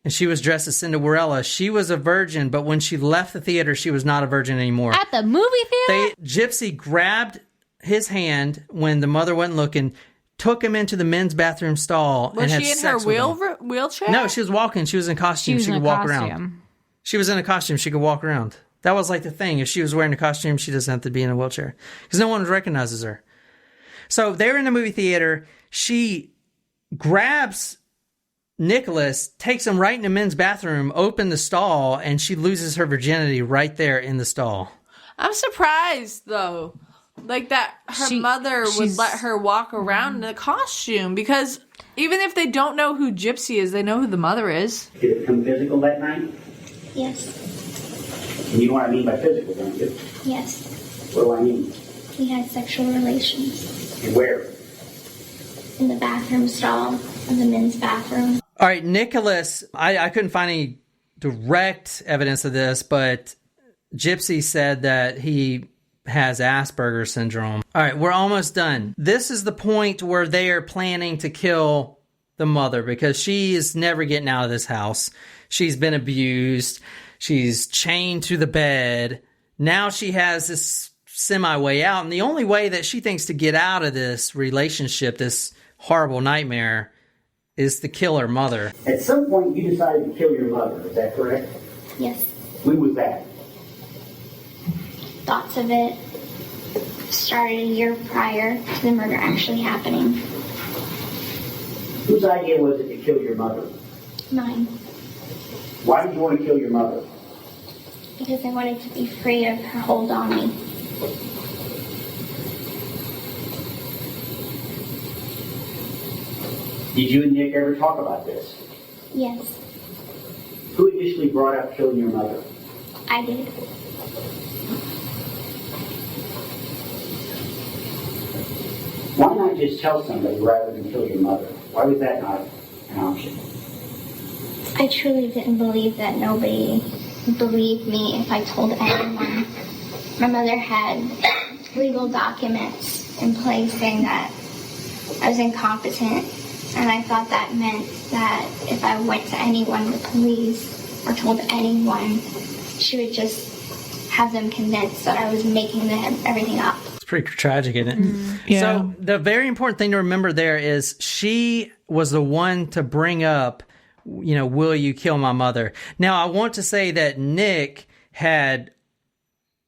and she was dressed as Cinderella, she was a virgin, but when she left the theater, she was not a virgin anymore. At the movie theater? Gypsy grabbed his hand when the mother wasn't looking, took him into the men's bathroom stall, and had sex with him. Was she in her wheelchair? No, she was walking. She was in costume. She could walk around. She was in a costume. She could walk around. That was like the thing. If she was wearing a costume, she doesn't have to be in a wheelchair because no one recognizes her. So they're in the movie theater. She grabs Nicholas, takes him right in the men's bathroom, opened the stall, and she loses her virginity right there in the stall. I'm surprised, though, like that her mother would let her walk around in a costume, because even if they don't know who Gypsy is, they know who the mother is. Did it become physical that night? Yes. And you know what I mean by physical, don't you? Yes. What do I mean? We had sexual relations. And where? In the bathroom stall of the men's bathroom. All right, Nicholas, I couldn't find any direct evidence of this, but Gypsy said that he has Asperger's syndrome. All right, we're almost done. This is the point where they are planning to kill the mother because she is never getting out of this house. She's been abused. She's chained to the bed. Now she has this semi-way out, and the only way that she thinks to get out of this relationship, this horrible nightmare, is to kill her mother. At some point, you decided to kill your mother. Is that correct? Yes. When was that? Thoughts of it started a year prior to the murder actually happening. Whose idea was it to kill your mother? Mine. Why did you want to kill your mother? Because I wanted to be free of her hold on me. Did you and Nick ever talk about this? Yes. Who initially brought up killing your mother? I did. Why not just tell somebody rather than kill your mother? Why was that not an option? I truly didn't believe that nobody would believe me if I told anyone. My mother had legal documents in place saying that I was incompetent, and I thought that meant that if I went to anyone, the police, or told anyone, she would just have them convinced that I was making everything up. It's pretty tragic, isn't it? Yeah. So the very important thing to remember there is she was the one to bring up, will you kill my mother? Now, I want to say that Nick had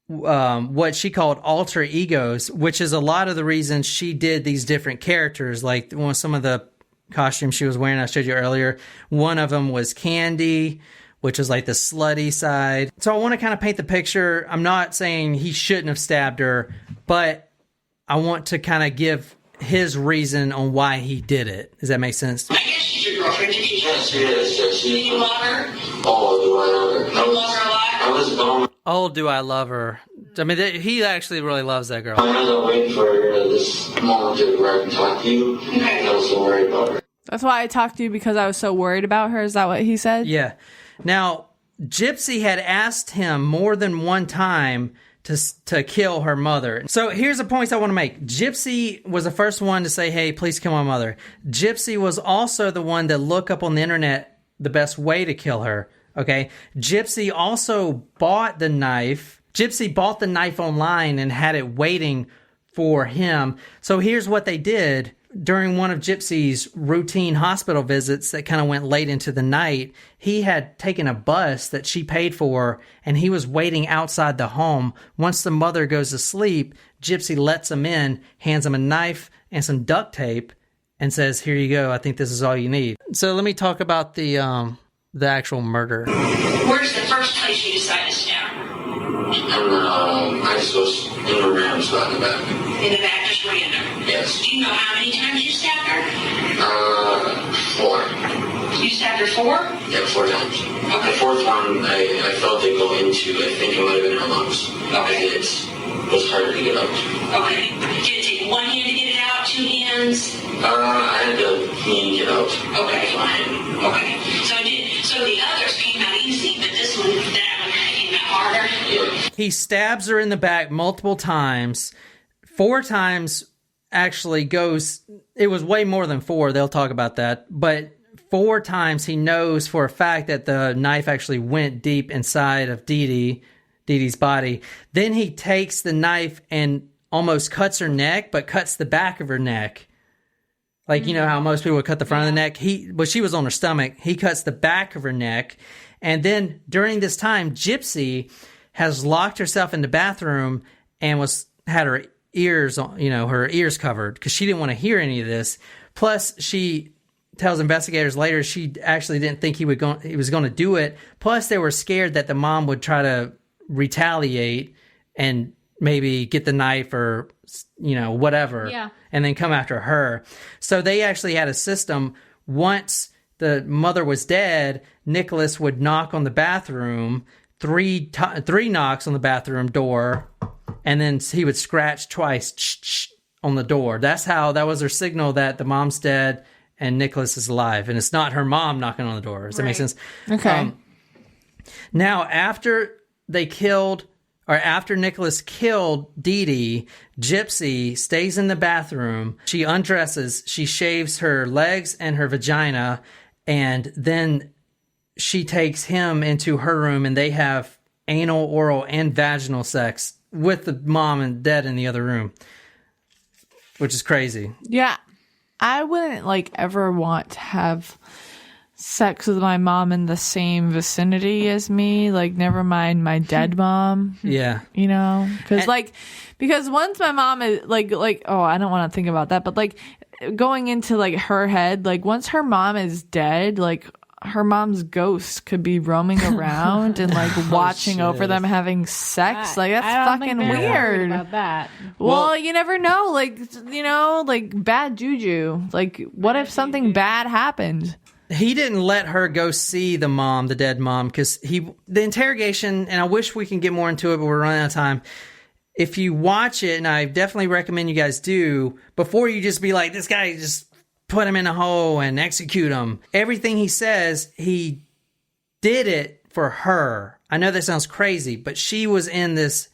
what she called alter egos, which is a lot of the reasons she did these different characters. Like some of the costumes she was wearing, I showed you earlier. One of them was Candy, which is like the slutty side. So I want to kind of paint the picture. I'm not saying he shouldn't have stabbed her, but I want to kind of give his reason on why he did it. Does that make sense? I guess she's your girlfriend. Did you Yes, yes. Do you love her? Oh, do I love her? You love her a lot? I was bummed. Oh, do I love her? I mean, he actually really loves that girl. I was waiting for this moment to where I can talk to you. Okay. I was so worried about her. That's why I talked to you, because I was so worried about her. Is that what he said? Yeah. Now, Gypsy had asked him more than one time to kill her mother. So here's the points I want to make. Gypsy was the first one to say, hey, please kill my mother. Gypsy was also the one to look up on the internet the best way to kill her. Okay. Gypsy also bought the knife. Gypsy bought the knife online and had it waiting for him. So here's what they did. During one of Gypsy's routine hospital visits that kind of went late into the night, he had taken a bus that she paid for, and he was waiting outside the home. Once the mother goes to sleep, Gypsy lets him in, hands him a knife and some duct tape, and says, here you go, I think this is all you need. So let me talk about the actual murder. Where's the first place you decided to stab her? And I just was in the random spot in the back. In the back, just random? Yes. Do you know how many times you stabbed her? 4. You stabbed her 4? Yeah, 4 times. Okay. The 4th one, I felt it go into, I think it might have been her lungs. Okay. It was harder to get out. Okay. Did it take one hand to get it out, 2 hands? I had to yank it out. Okay. Fine. Okay. So the others came out easy, but that one came out harder? Yeah. He stabs her in the back multiple times. 4 times actually goes, it was way more than 4, they'll talk about that, but 4 times he knows for a fact that the knife actually went deep inside of Dee Dee's body. Then he takes the knife and almost cuts her neck, but cuts the back of her neck. Like, you know how most people would cut the front of the neck? But she was on her stomach. He cuts the back of her neck. And then during this time, Gypsy has locked herself in the bathroom and had her ears on, her ears covered because she didn't want to hear any of this. Plus, she tells investigators later she actually didn't think he was going to do it. Plus, they were scared that the mom would try to retaliate and maybe get the knife or whatever, and then come after her. So they actually had a system. Once the mother was dead, Nicholas would knock on the bathroom, 3 knocks on the bathroom door, and then he would scratch twice on the door. That was their signal that the mom's dead and Nicholas is alive, and it's not her mom knocking on the door. Does that make sense? Okay. Now, after Nicholas killed Dee Dee, Gypsy stays in the bathroom. She undresses, she shaves her legs and her vagina, and then she takes him into her room and they have anal, oral, and vaginal sex with the mom and dad in the other room, which is crazy. Yeah. I wouldn't ever want to have sex with my mom in the same vicinity as me, never mind my dead mom. Yeah. Because once my mom is oh, I don't want to think about that, but going into her head, once her mom is dead, her mom's ghost could be roaming around and watching over them having sex. That's fucking weird. About that. Well, you never know. Bad juju. What if something bad happened? He didn't let her go see the dead mom, because the interrogation, and I wish we can get more into it, but we're running out of time. If you watch it, and I definitely recommend you guys do, before you just be like, this guy just put him in a hole and execute him. Everything he says, he did it for her. I know that sounds crazy, but she was in this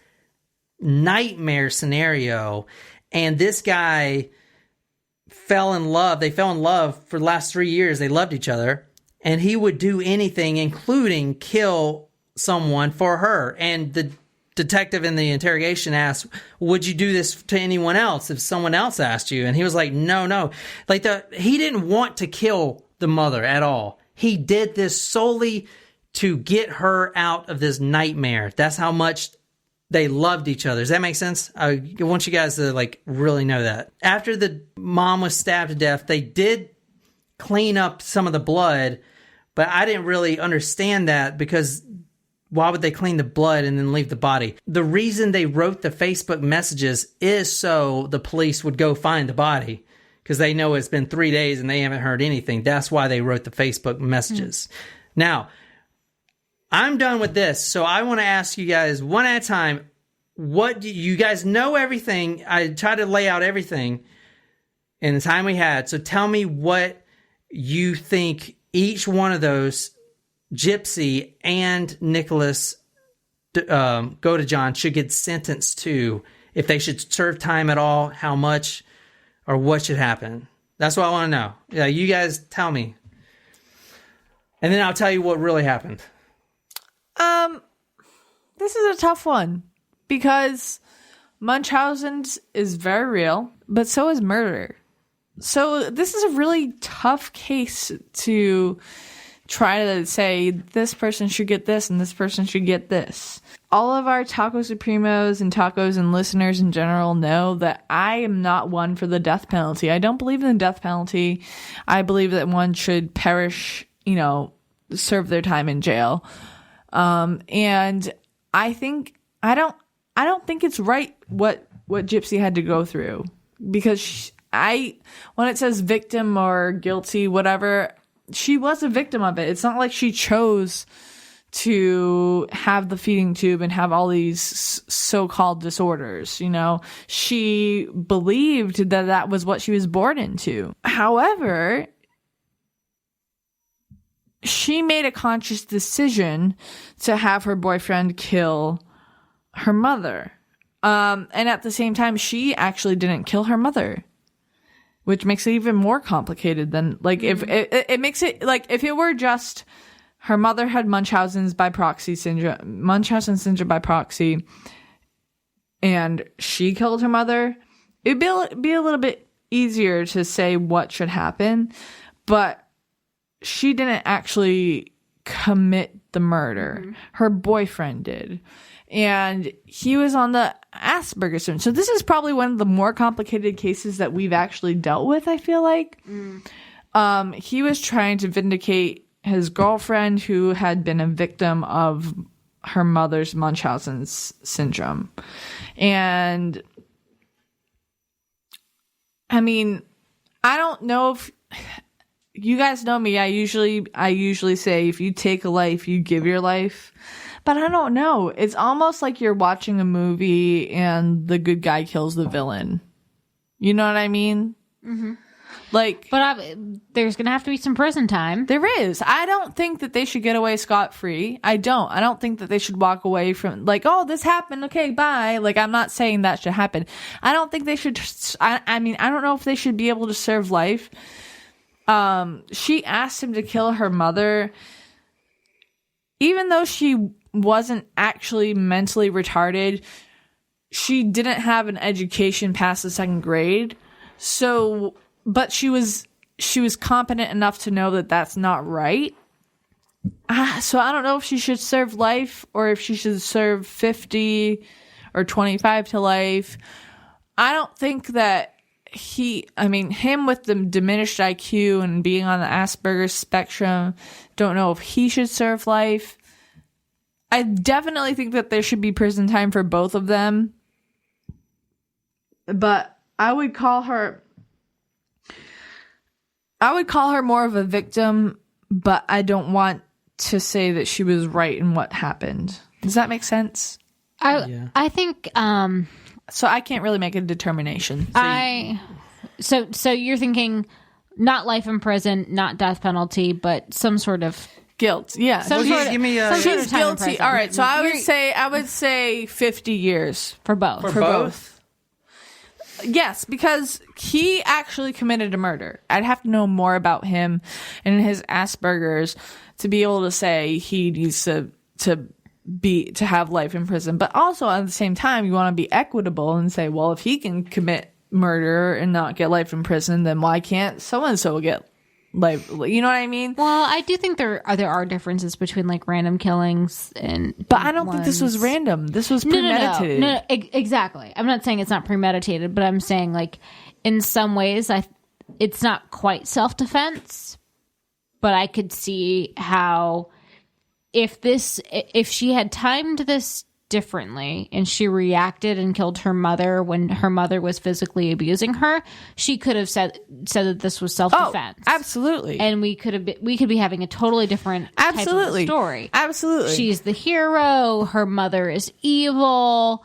nightmare scenario. And this guy fell in love. They fell in love for the last 3 years. They loved each other. And he would do anything, including kill someone for her. And the detective in the interrogation asked, would you do this to anyone else if someone else asked you? And he was like, no. Like he didn't want to kill the mother at all. He did this solely to get her out of this nightmare. That's how much they loved each other. Does that make sense? I want you guys to like really know that. After the mom was stabbed to death, they did clean up some of the blood, but I didn't really understand that because why would they clean the blood and then leave the body? The reason they wrote the Facebook messages is so the police would go find the body because they know it's been 3 days and they haven't heard anything. That's why they wrote the Facebook messages. Now, I'm done with this, so I want to ask you guys one at a time. What do you guys know everything? I tried to lay out everything in the time we had. So tell me what you think each one of those, Gypsy and Nicholas Go to John, should get sentenced to. If they should serve time at all, how much, or what should happen. That's what I want to know. Yeah, you guys tell me. And then I'll tell you what really happened. This is a tough one because Munchausen's is very real, but so is murder. So this is a really tough case to try to say this person should get this and this person should get this. All of our Taco Supremos and tacos and listeners in general know that I am not one for the death penalty. I don't believe in the death penalty. I believe that one should perish, serve their time in jail. And I don't think it's right what Gypsy had to go through because when it says victim or guilty, whatever, she was a victim of it. It's not like she chose to have the feeding tube and have all these so-called disorders, She believed that was what she was born into. However, she made a conscious decision to have her boyfriend kill her mother. And at the same time, she actually didn't kill her mother, which makes it even more complicated than if it makes it like if it were just her mother had Munchausen syndrome by proxy, and she killed her mother, it'd be a little bit easier to say what should happen, but she didn't actually commit the murder. Mm-hmm. Her boyfriend did. And he was on the Asperger's syndrome. So this is probably one of the more complicated cases that we've actually dealt with, I feel like. He was trying to vindicate his girlfriend who had been a victim of her mother's Munchausen's syndrome. And I mean, I don't know if you guys know me. I usually say if you take a life, you give your life. But I don't know. It's almost like you're watching a movie and the good guy kills the villain. You know what I mean? Mm-hmm. But there's going to have to be some prison time. There is. I don't think that they should get away scot-free. I don't think that they should walk away from, oh, this happened. Okay, bye. I'm not saying that should happen. I don't think they should. I mean, I don't know if they should be able to serve life. She asked him to kill her mother. Even though she wasn't actually mentally retarded, she didn't have an education past the 2nd grade. So, but she was competent enough to know that that's not right. So I don't know if she should serve life or if she should serve 50 or 25 to life. I don't think that him with the diminished IQ and being on the Asperger's spectrum, don't know if he should serve life. I definitely think that there should be prison time for both of them. But I would call her more of a victim, but I don't want to say that she was right in what happened. Does that make sense? I think so I can't really make a determination. So you're thinking not life in prison, not death penalty, but some sort of Guilt, yeah. Give me a... She's guilty. All right, so I would say 50 years for both. For both? Yes, because he actually committed a murder. I'd have to know more about him and his Asperger's to be able to say he needs to have life in prison. But also at the same time, you want to be equitable and say, well, if he can commit murder and not get life in prison, then why can't so and so get life? You know what I mean? Well, I do think there are differences between like random killings and. But I don't think this was random. This was premeditated. No, exactly. I'm not saying it's not premeditated, but I'm saying like in some ways, it's not quite self-defense. But I could see how if she had timed this differently and she reacted and killed her mother when her mother was physically abusing her, she could have said that this was self-defense. Oh, absolutely. And we could be having a totally different type of story. Absolutely. She's the hero. Her mother is evil.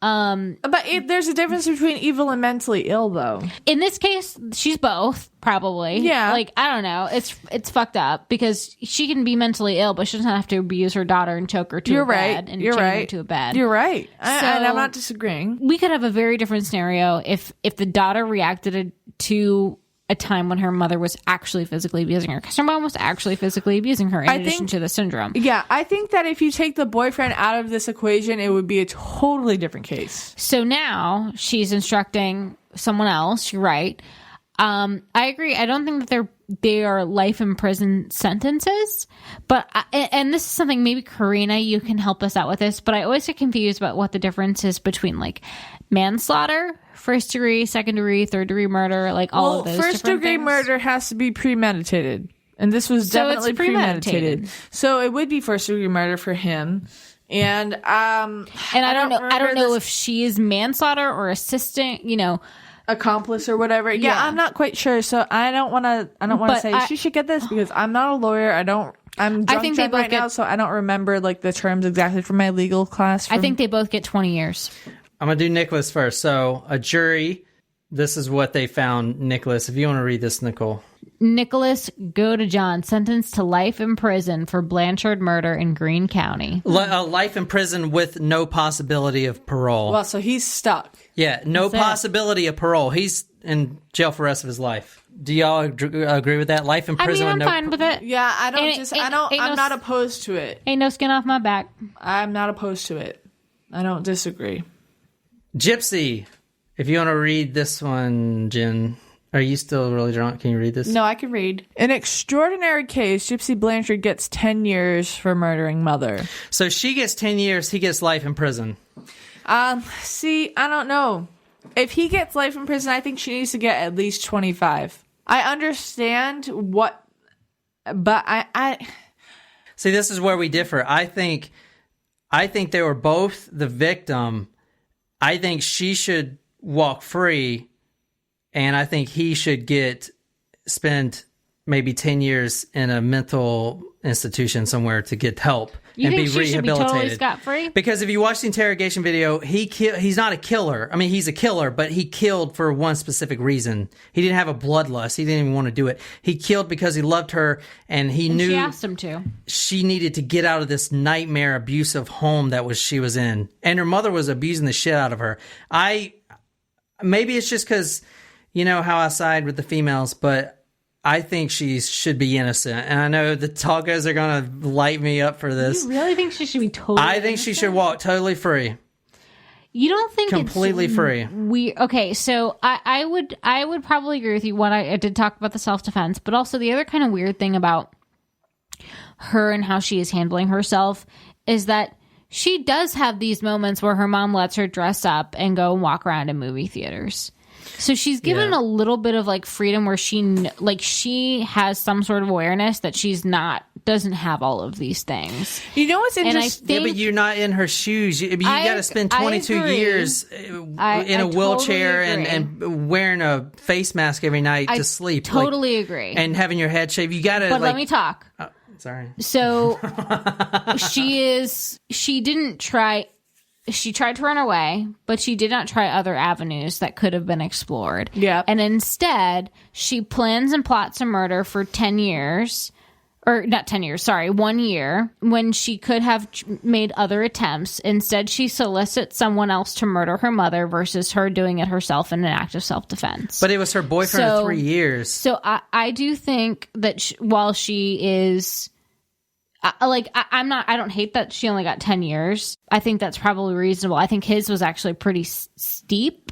But there's a difference between evil and mentally ill, though. In this case, she's both, probably. Yeah. Like, I don't know. It's fucked up because she can be mentally ill, but she doesn't have to abuse her daughter and choke her to a bed and chain her to a bed. You're right. And I'm not disagreeing. We could have a very different scenario if the daughter reacted to a time when her mother was actually physically abusing her, because her mom was actually physically abusing her in addition to the syndrome. Yeah, I think that if you take the boyfriend out of this equation, it would be a totally different case. So now she's instructing someone else. You're right. I agree. I don't think that they are life in prison sentences, but and this is something maybe Karina, you can help us out with this. But I always get confused about what the difference is between like manslaughter, first degree, second degree, third degree murder, like all of those. First degree murder has to be premeditated, and this was definitely premeditated. So it would be first degree murder for him. And I don't know if she is manslaughter or assisting, accomplice or whatever. Yeah, I'm not quite sure. So I don't want to say she should get this because I'm not a lawyer. I'm drunk right now, so I don't remember like the terms exactly from my legal class. I think they both get 20 years. I'm going to do Nicholas first. So a jury, this is what they found. Nicholas, if you want to read this, Nicole. Nicholas Godejohn sentenced to life in prison for Blanchard murder in Greene County. Life in prison with no possibility of parole. Well, so he's stuck. Yeah, no possibility of parole. He's in jail for the rest of his life. Do y'all agree with that? Life in prison. I'm fine with it. Yeah, I'm not opposed to it. Ain't no skin off my back. I'm not opposed to it. I don't disagree. Gypsy, if you want to read this one, Jen. Are you still really drunk? Can you read this? No, I can read. In extraordinary case, Gypsy Blanchard gets 10 years for murdering mother. So she gets 10 years, he gets life in prison. See, I don't know. If he gets life in prison, I think she needs to get at least 25. I understand but I See, this is where we differ. I think they were both the victim. I think she should walk free. And I think he should spend maybe 10 years in a mental institution somewhere to get help and be rehabilitated. Should be totally scot-free? Because if you watch the interrogation video, he's not a killer. I mean, he's a killer, but he killed for one specific reason. He didn't have a bloodlust. He didn't even want to do it. He killed because he loved her, and he knew she asked him to. She needed to get out of this nightmare abusive home she was in, and her mother was abusing the shit out of her. Maybe it's just because. You know how I side with the females, but I think she should be innocent. And I know the talkers are going to light me up for this. You really think she should be totally I think she should walk totally free. You don't think completely free? Okay, so I would probably agree with you. One, I did talk about the self-defense, but also the other kind of weird thing about her and how she is handling herself is that she does have these moments where her mom lets her dress up and go and walk around in movie theaters. So she's given a little bit of like freedom where she has some sort of awareness that doesn't have all of these things. You know what's interesting? But you're not in her shoes. You got to spend 22 years in a wheelchair and wearing a face mask every night to sleep. Totally agree. And having your head shaved. You got to. But let me talk. Sorry. So she didn't try. She tried to run away, but she did not try other avenues that could have been explored. Yeah. And instead, she plans and plots a murder for 10 years, or not 10 years, sorry, 1 year, when she could have made other attempts. Instead, she solicits someone else to murder her mother versus her doing it herself in an act of self-defense. But it was her boyfriend of 3 years. So I do think that while she is... I don't hate that she only got 10 years. I think that's probably reasonable. I think his was actually pretty steep.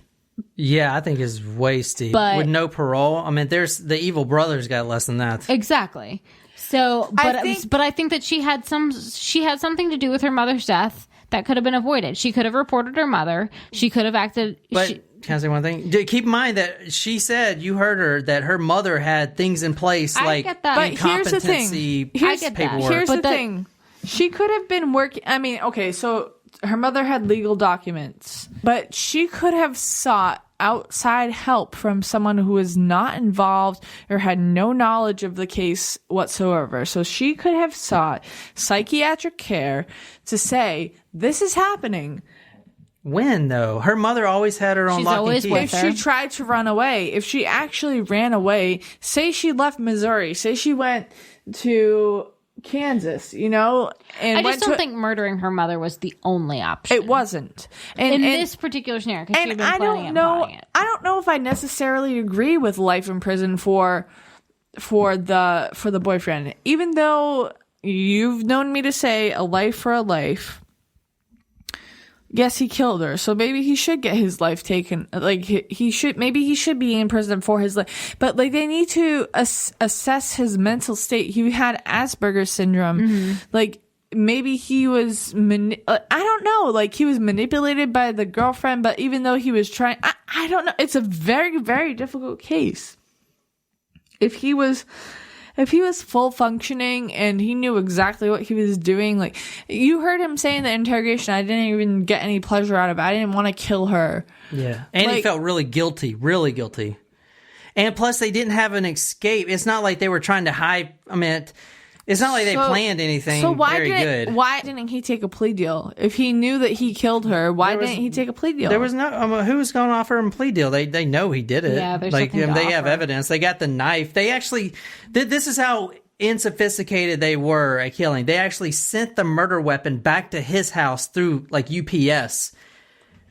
Yeah, I think it's way steep. But, with no parole. I mean, there's the evil brothers got less than that. Exactly. So, but I think that she had something to do with her mother's death that could have been avoided. She could have reported her mother. She could have acted. But can I say one thing? Keep in mind that she said, you heard her, that her mother had things in place like incompetency. Here's the thing. She could have been working. I mean, okay, so her mother had legal documents, but she could have sought outside help from someone who was not involved or had no knowledge of the case whatsoever. So she could have sought psychiatric care to say, this is happening. When, though? Her mother always had her on lock and key. If she tried to run away, if she actually ran away, say she left Missouri, say she went to Kansas, and I just don't think murdering her mother was the only option. It wasn't. In this particular scenario, because she had been planning and plotting it. I don't know if I necessarily agree with life in prison for the boyfriend. Even though you've known me to say a life for a life. Yes, he killed her, so maybe he should get his life taken. Like he should be in prison for his life. But like they need to assess his mental state. He had Asperger's syndrome. Mm-hmm. Like maybe he was I don't know. Like he was manipulated by the girlfriend. But even though he was trying, I don't know. It's a very, very difficult case. If he was full functioning and he knew exactly what he was doing, like you heard him say in the interrogation, I didn't even get any pleasure out of it. I didn't want to kill her. Yeah. And he felt really guilty. And plus they didn't have an escape. It's not like they were trying to hide. I mean, it's not like they planned anything why didn't he take a plea deal? If he knew that he killed her, why didn't he take a plea deal? There was no... who was going to offer him a plea deal? They know he did it. Yeah, there's something to they offer. have evidence. They got the knife. They actually... This is how insophisticated they were at killing. They actually sent the murder weapon back to his house through like UPS.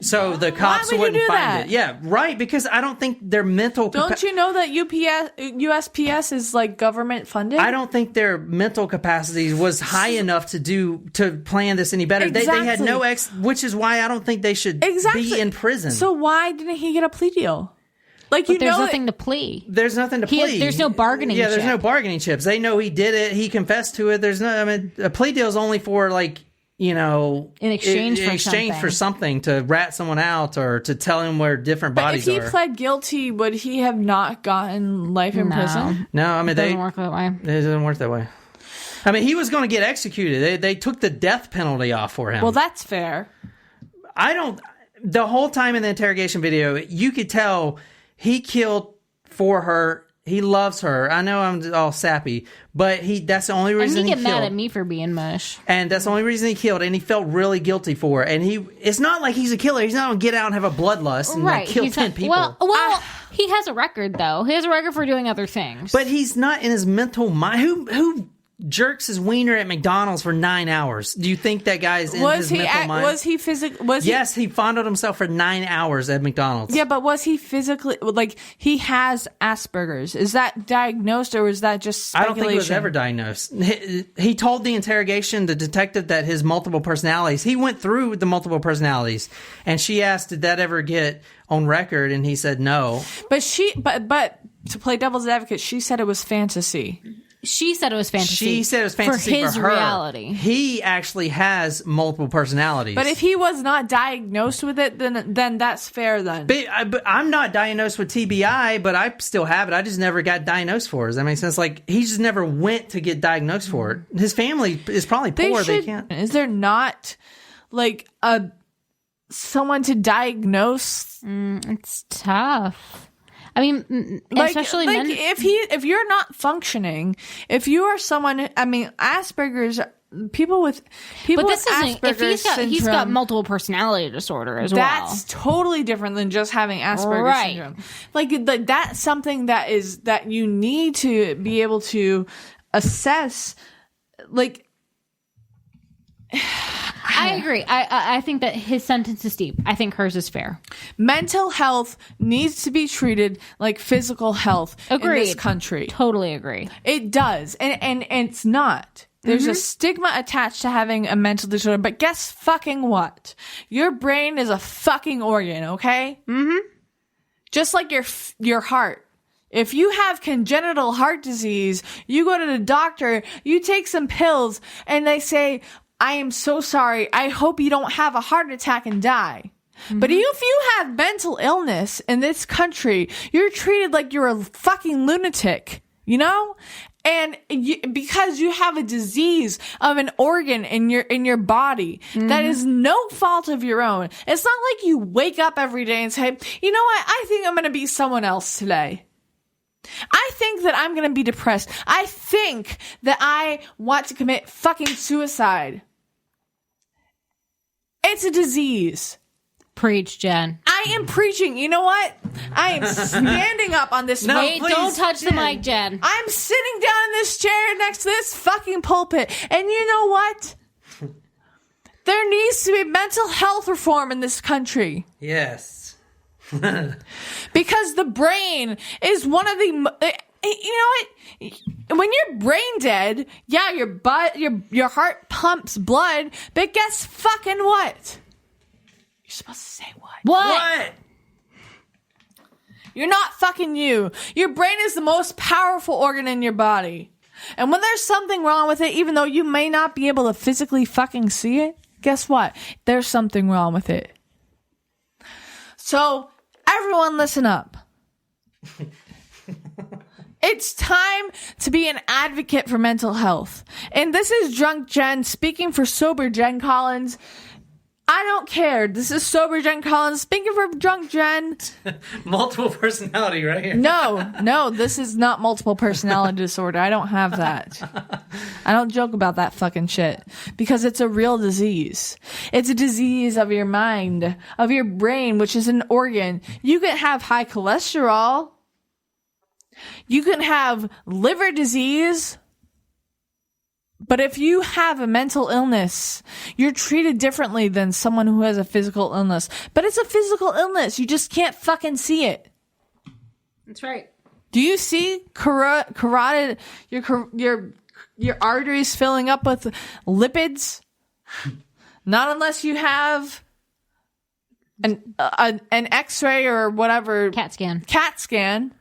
So the cops wouldn't find it. Yeah, right. Because I don't think their mental... Don't you know that USPS is like government funded? I don't think their mental capacities was high enough to plan this any better. Exactly. They had no which is why I don't think they should be in prison. So why didn't he get a plea deal? Like but there's nothing to plea. There's nothing to plea. There's no bargaining. Yeah, there's no bargaining chips. They know he did it. He confessed to it. There's no. I mean, a plea deal is only for like. In exchange for something to rat someone out or to tell him where different bodies are. But if he pled guilty, would he have not gotten life in prison? No, I mean, it doesn't work that way. It doesn't work that way. I mean, he was going to get executed. They took the death penalty off for him. Well, that's fair. The whole time in the interrogation video, you could tell he killed for her. He loves her. I know I'm all sappy, but that's the only reason he killed. And he get mad at me for being mush. And that's the only reason he killed, and he felt really guilty for it. And it's not like he's a killer. He's not going to get out and have a bloodlust and like, kill 10 people. Well, he has a record, though. He has a record for doing other things. But he's not in his mental mind. Who jerks his wiener at McDonald's for 9 hours? Do you think that guy's in his mental mind? Was he physically... Yes, he fondled himself for 9 hours at McDonald's. Yeah, but was he physically... Like, he has Asperger's. Is that diagnosed or is that just speculation? I don't think it was ever diagnosed. He told the interrogation, the detective, that his multiple personalities... He went through the multiple personalities, and she asked, did that ever get on record? And he said no. But to play devil's advocate, she said it was fantasy. She said it was fantasy. She said it was fantasy for his her. reality. He actually has multiple personalities. But if he was not diagnosed with it, then that's fair then. But I'm not diagnosed with TBI, but I still have it. I just never got diagnosed for it. Does that make sense? Like, he just never went to get diagnosed for it. His family is probably poor. They can't. Is there not, like, someone to diagose? It's tough. I mean, especially men. If you're not functioning, if you are someone, I mean, Asperger's, people with Asperger's syndrome, he's got multiple personality disorder as well. That's totally different than just having Asperger's syndrome. Like that's something that you need to be able to assess, like. I agree. I think that his sentence is steep. I think hers is fair. Mental health needs to be treated like physical health in this country. Totally agree. It does. And it's not. There's a stigma attached to having a mental disorder. But guess fucking what? Your brain is a fucking organ, okay? Mm-hmm. Just like your heart. If you have congenital heart disease, you go to the doctor, you take some pills, and they say, I am so sorry. I hope you don't have a heart attack and die. Mm-hmm. But if you have mental illness in this country, you're treated like you're a fucking lunatic, you know? And because you have a disease of an organ in your body that is no fault of your own. It's not like you wake up every day and say, you know what? I think I'm going to be someone else today. I think that I'm going to be depressed. I think that I want to commit fucking suicide. It's a disease. Preach, Jen. I am preaching. You know what? I am standing up on this. Wait, don't touch the mic, Jen. I'm sitting down in this chair next to this fucking pulpit. And you know what? There needs to be mental health reform in this country. Yes. Because the brain is one of the... You know what? When you're brain dead, yeah, your heart pumps blood, but guess fucking what? You're supposed to say what? What? You're not fucking you. Your brain is the most powerful organ in your body. And when there's something wrong with it, even though you may not be able to physically fucking see it, guess what? There's something wrong with it. So, everyone listen up. It's time to be an advocate for mental health. And this is Drunk Jen speaking for Sober Jen Collins. I don't care. This is Sober Jen Collins speaking for Drunk Jen. Multiple personality right here. No, this is not multiple personality disorder. I don't have that. I don't joke about that fucking shit because it's a real disease. It's a disease of your mind, of your brain, which is an organ. You can have high cholesterol. You can have liver disease. But if you have a mental illness, you're treated differently than someone who has a physical illness. But it's a physical illness. You just can't fucking see it. That's right. Do you see carotid, your arteries filling up with lipids? Not unless you have an X-ray or whatever. CAT scan.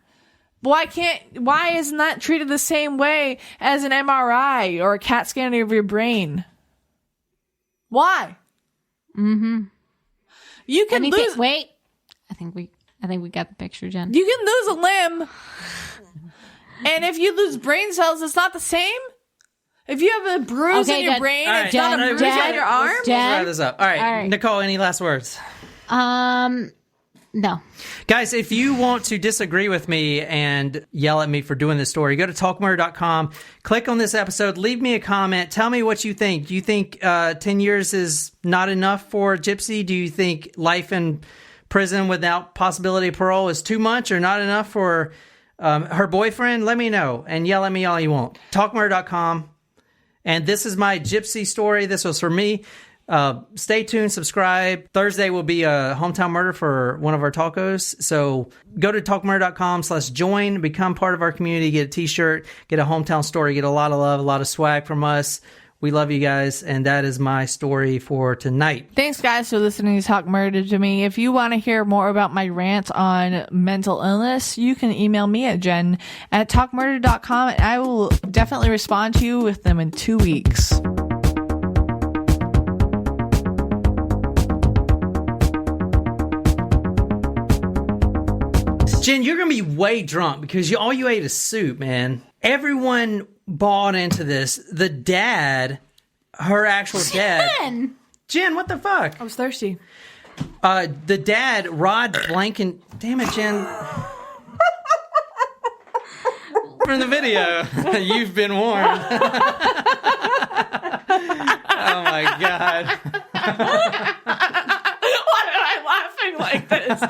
Why isn't that treated the same way as an MRI or a CAT scan of your brain? Why? Mm-hmm. You can lose. Wait. I think we got the picture, Jen. You can lose a limb. And if you lose brain cells, it's not the same? If you have a bruise in your brain, it's not a bruise on your arm? Let's wrap this up. All right. Nicole, any last words? No. Guys, if you want to disagree with me and yell at me for doing this story, go to talkmurder.com, click on this episode, leave me a comment, tell me what you think. Do you think 10 years is not enough for Gypsy? Do you think life in prison without possibility of parole is too much or not enough for her boyfriend? Let me know and yell at me all you want. Talkmurder.com. And this is my Gypsy story. This was for me. Stay tuned, subscribe. Thursday will be a hometown murder for one of our tacos. So go to talkmurder.com/join, become part of our community, get a t-shirt, get a hometown story, get a lot of love, a lot of swag from us. We love you guys. And that is my story for tonight. Thanks guys for listening to Talk Murder to me. If you want to hear more about my rant on mental illness, you can email me at jen@talkmurder.com and I will definitely respond to you with them in 2 weeks. Jen, you're going to be way drunk because all you ate is soup, man. Everyone bought into this. The dad, her actual dad. Jen, what the fuck? I was thirsty. The dad, Rod Blanken. Damn it, Jen. From the video, you've been warned. Oh my God. Why am I laughing like this?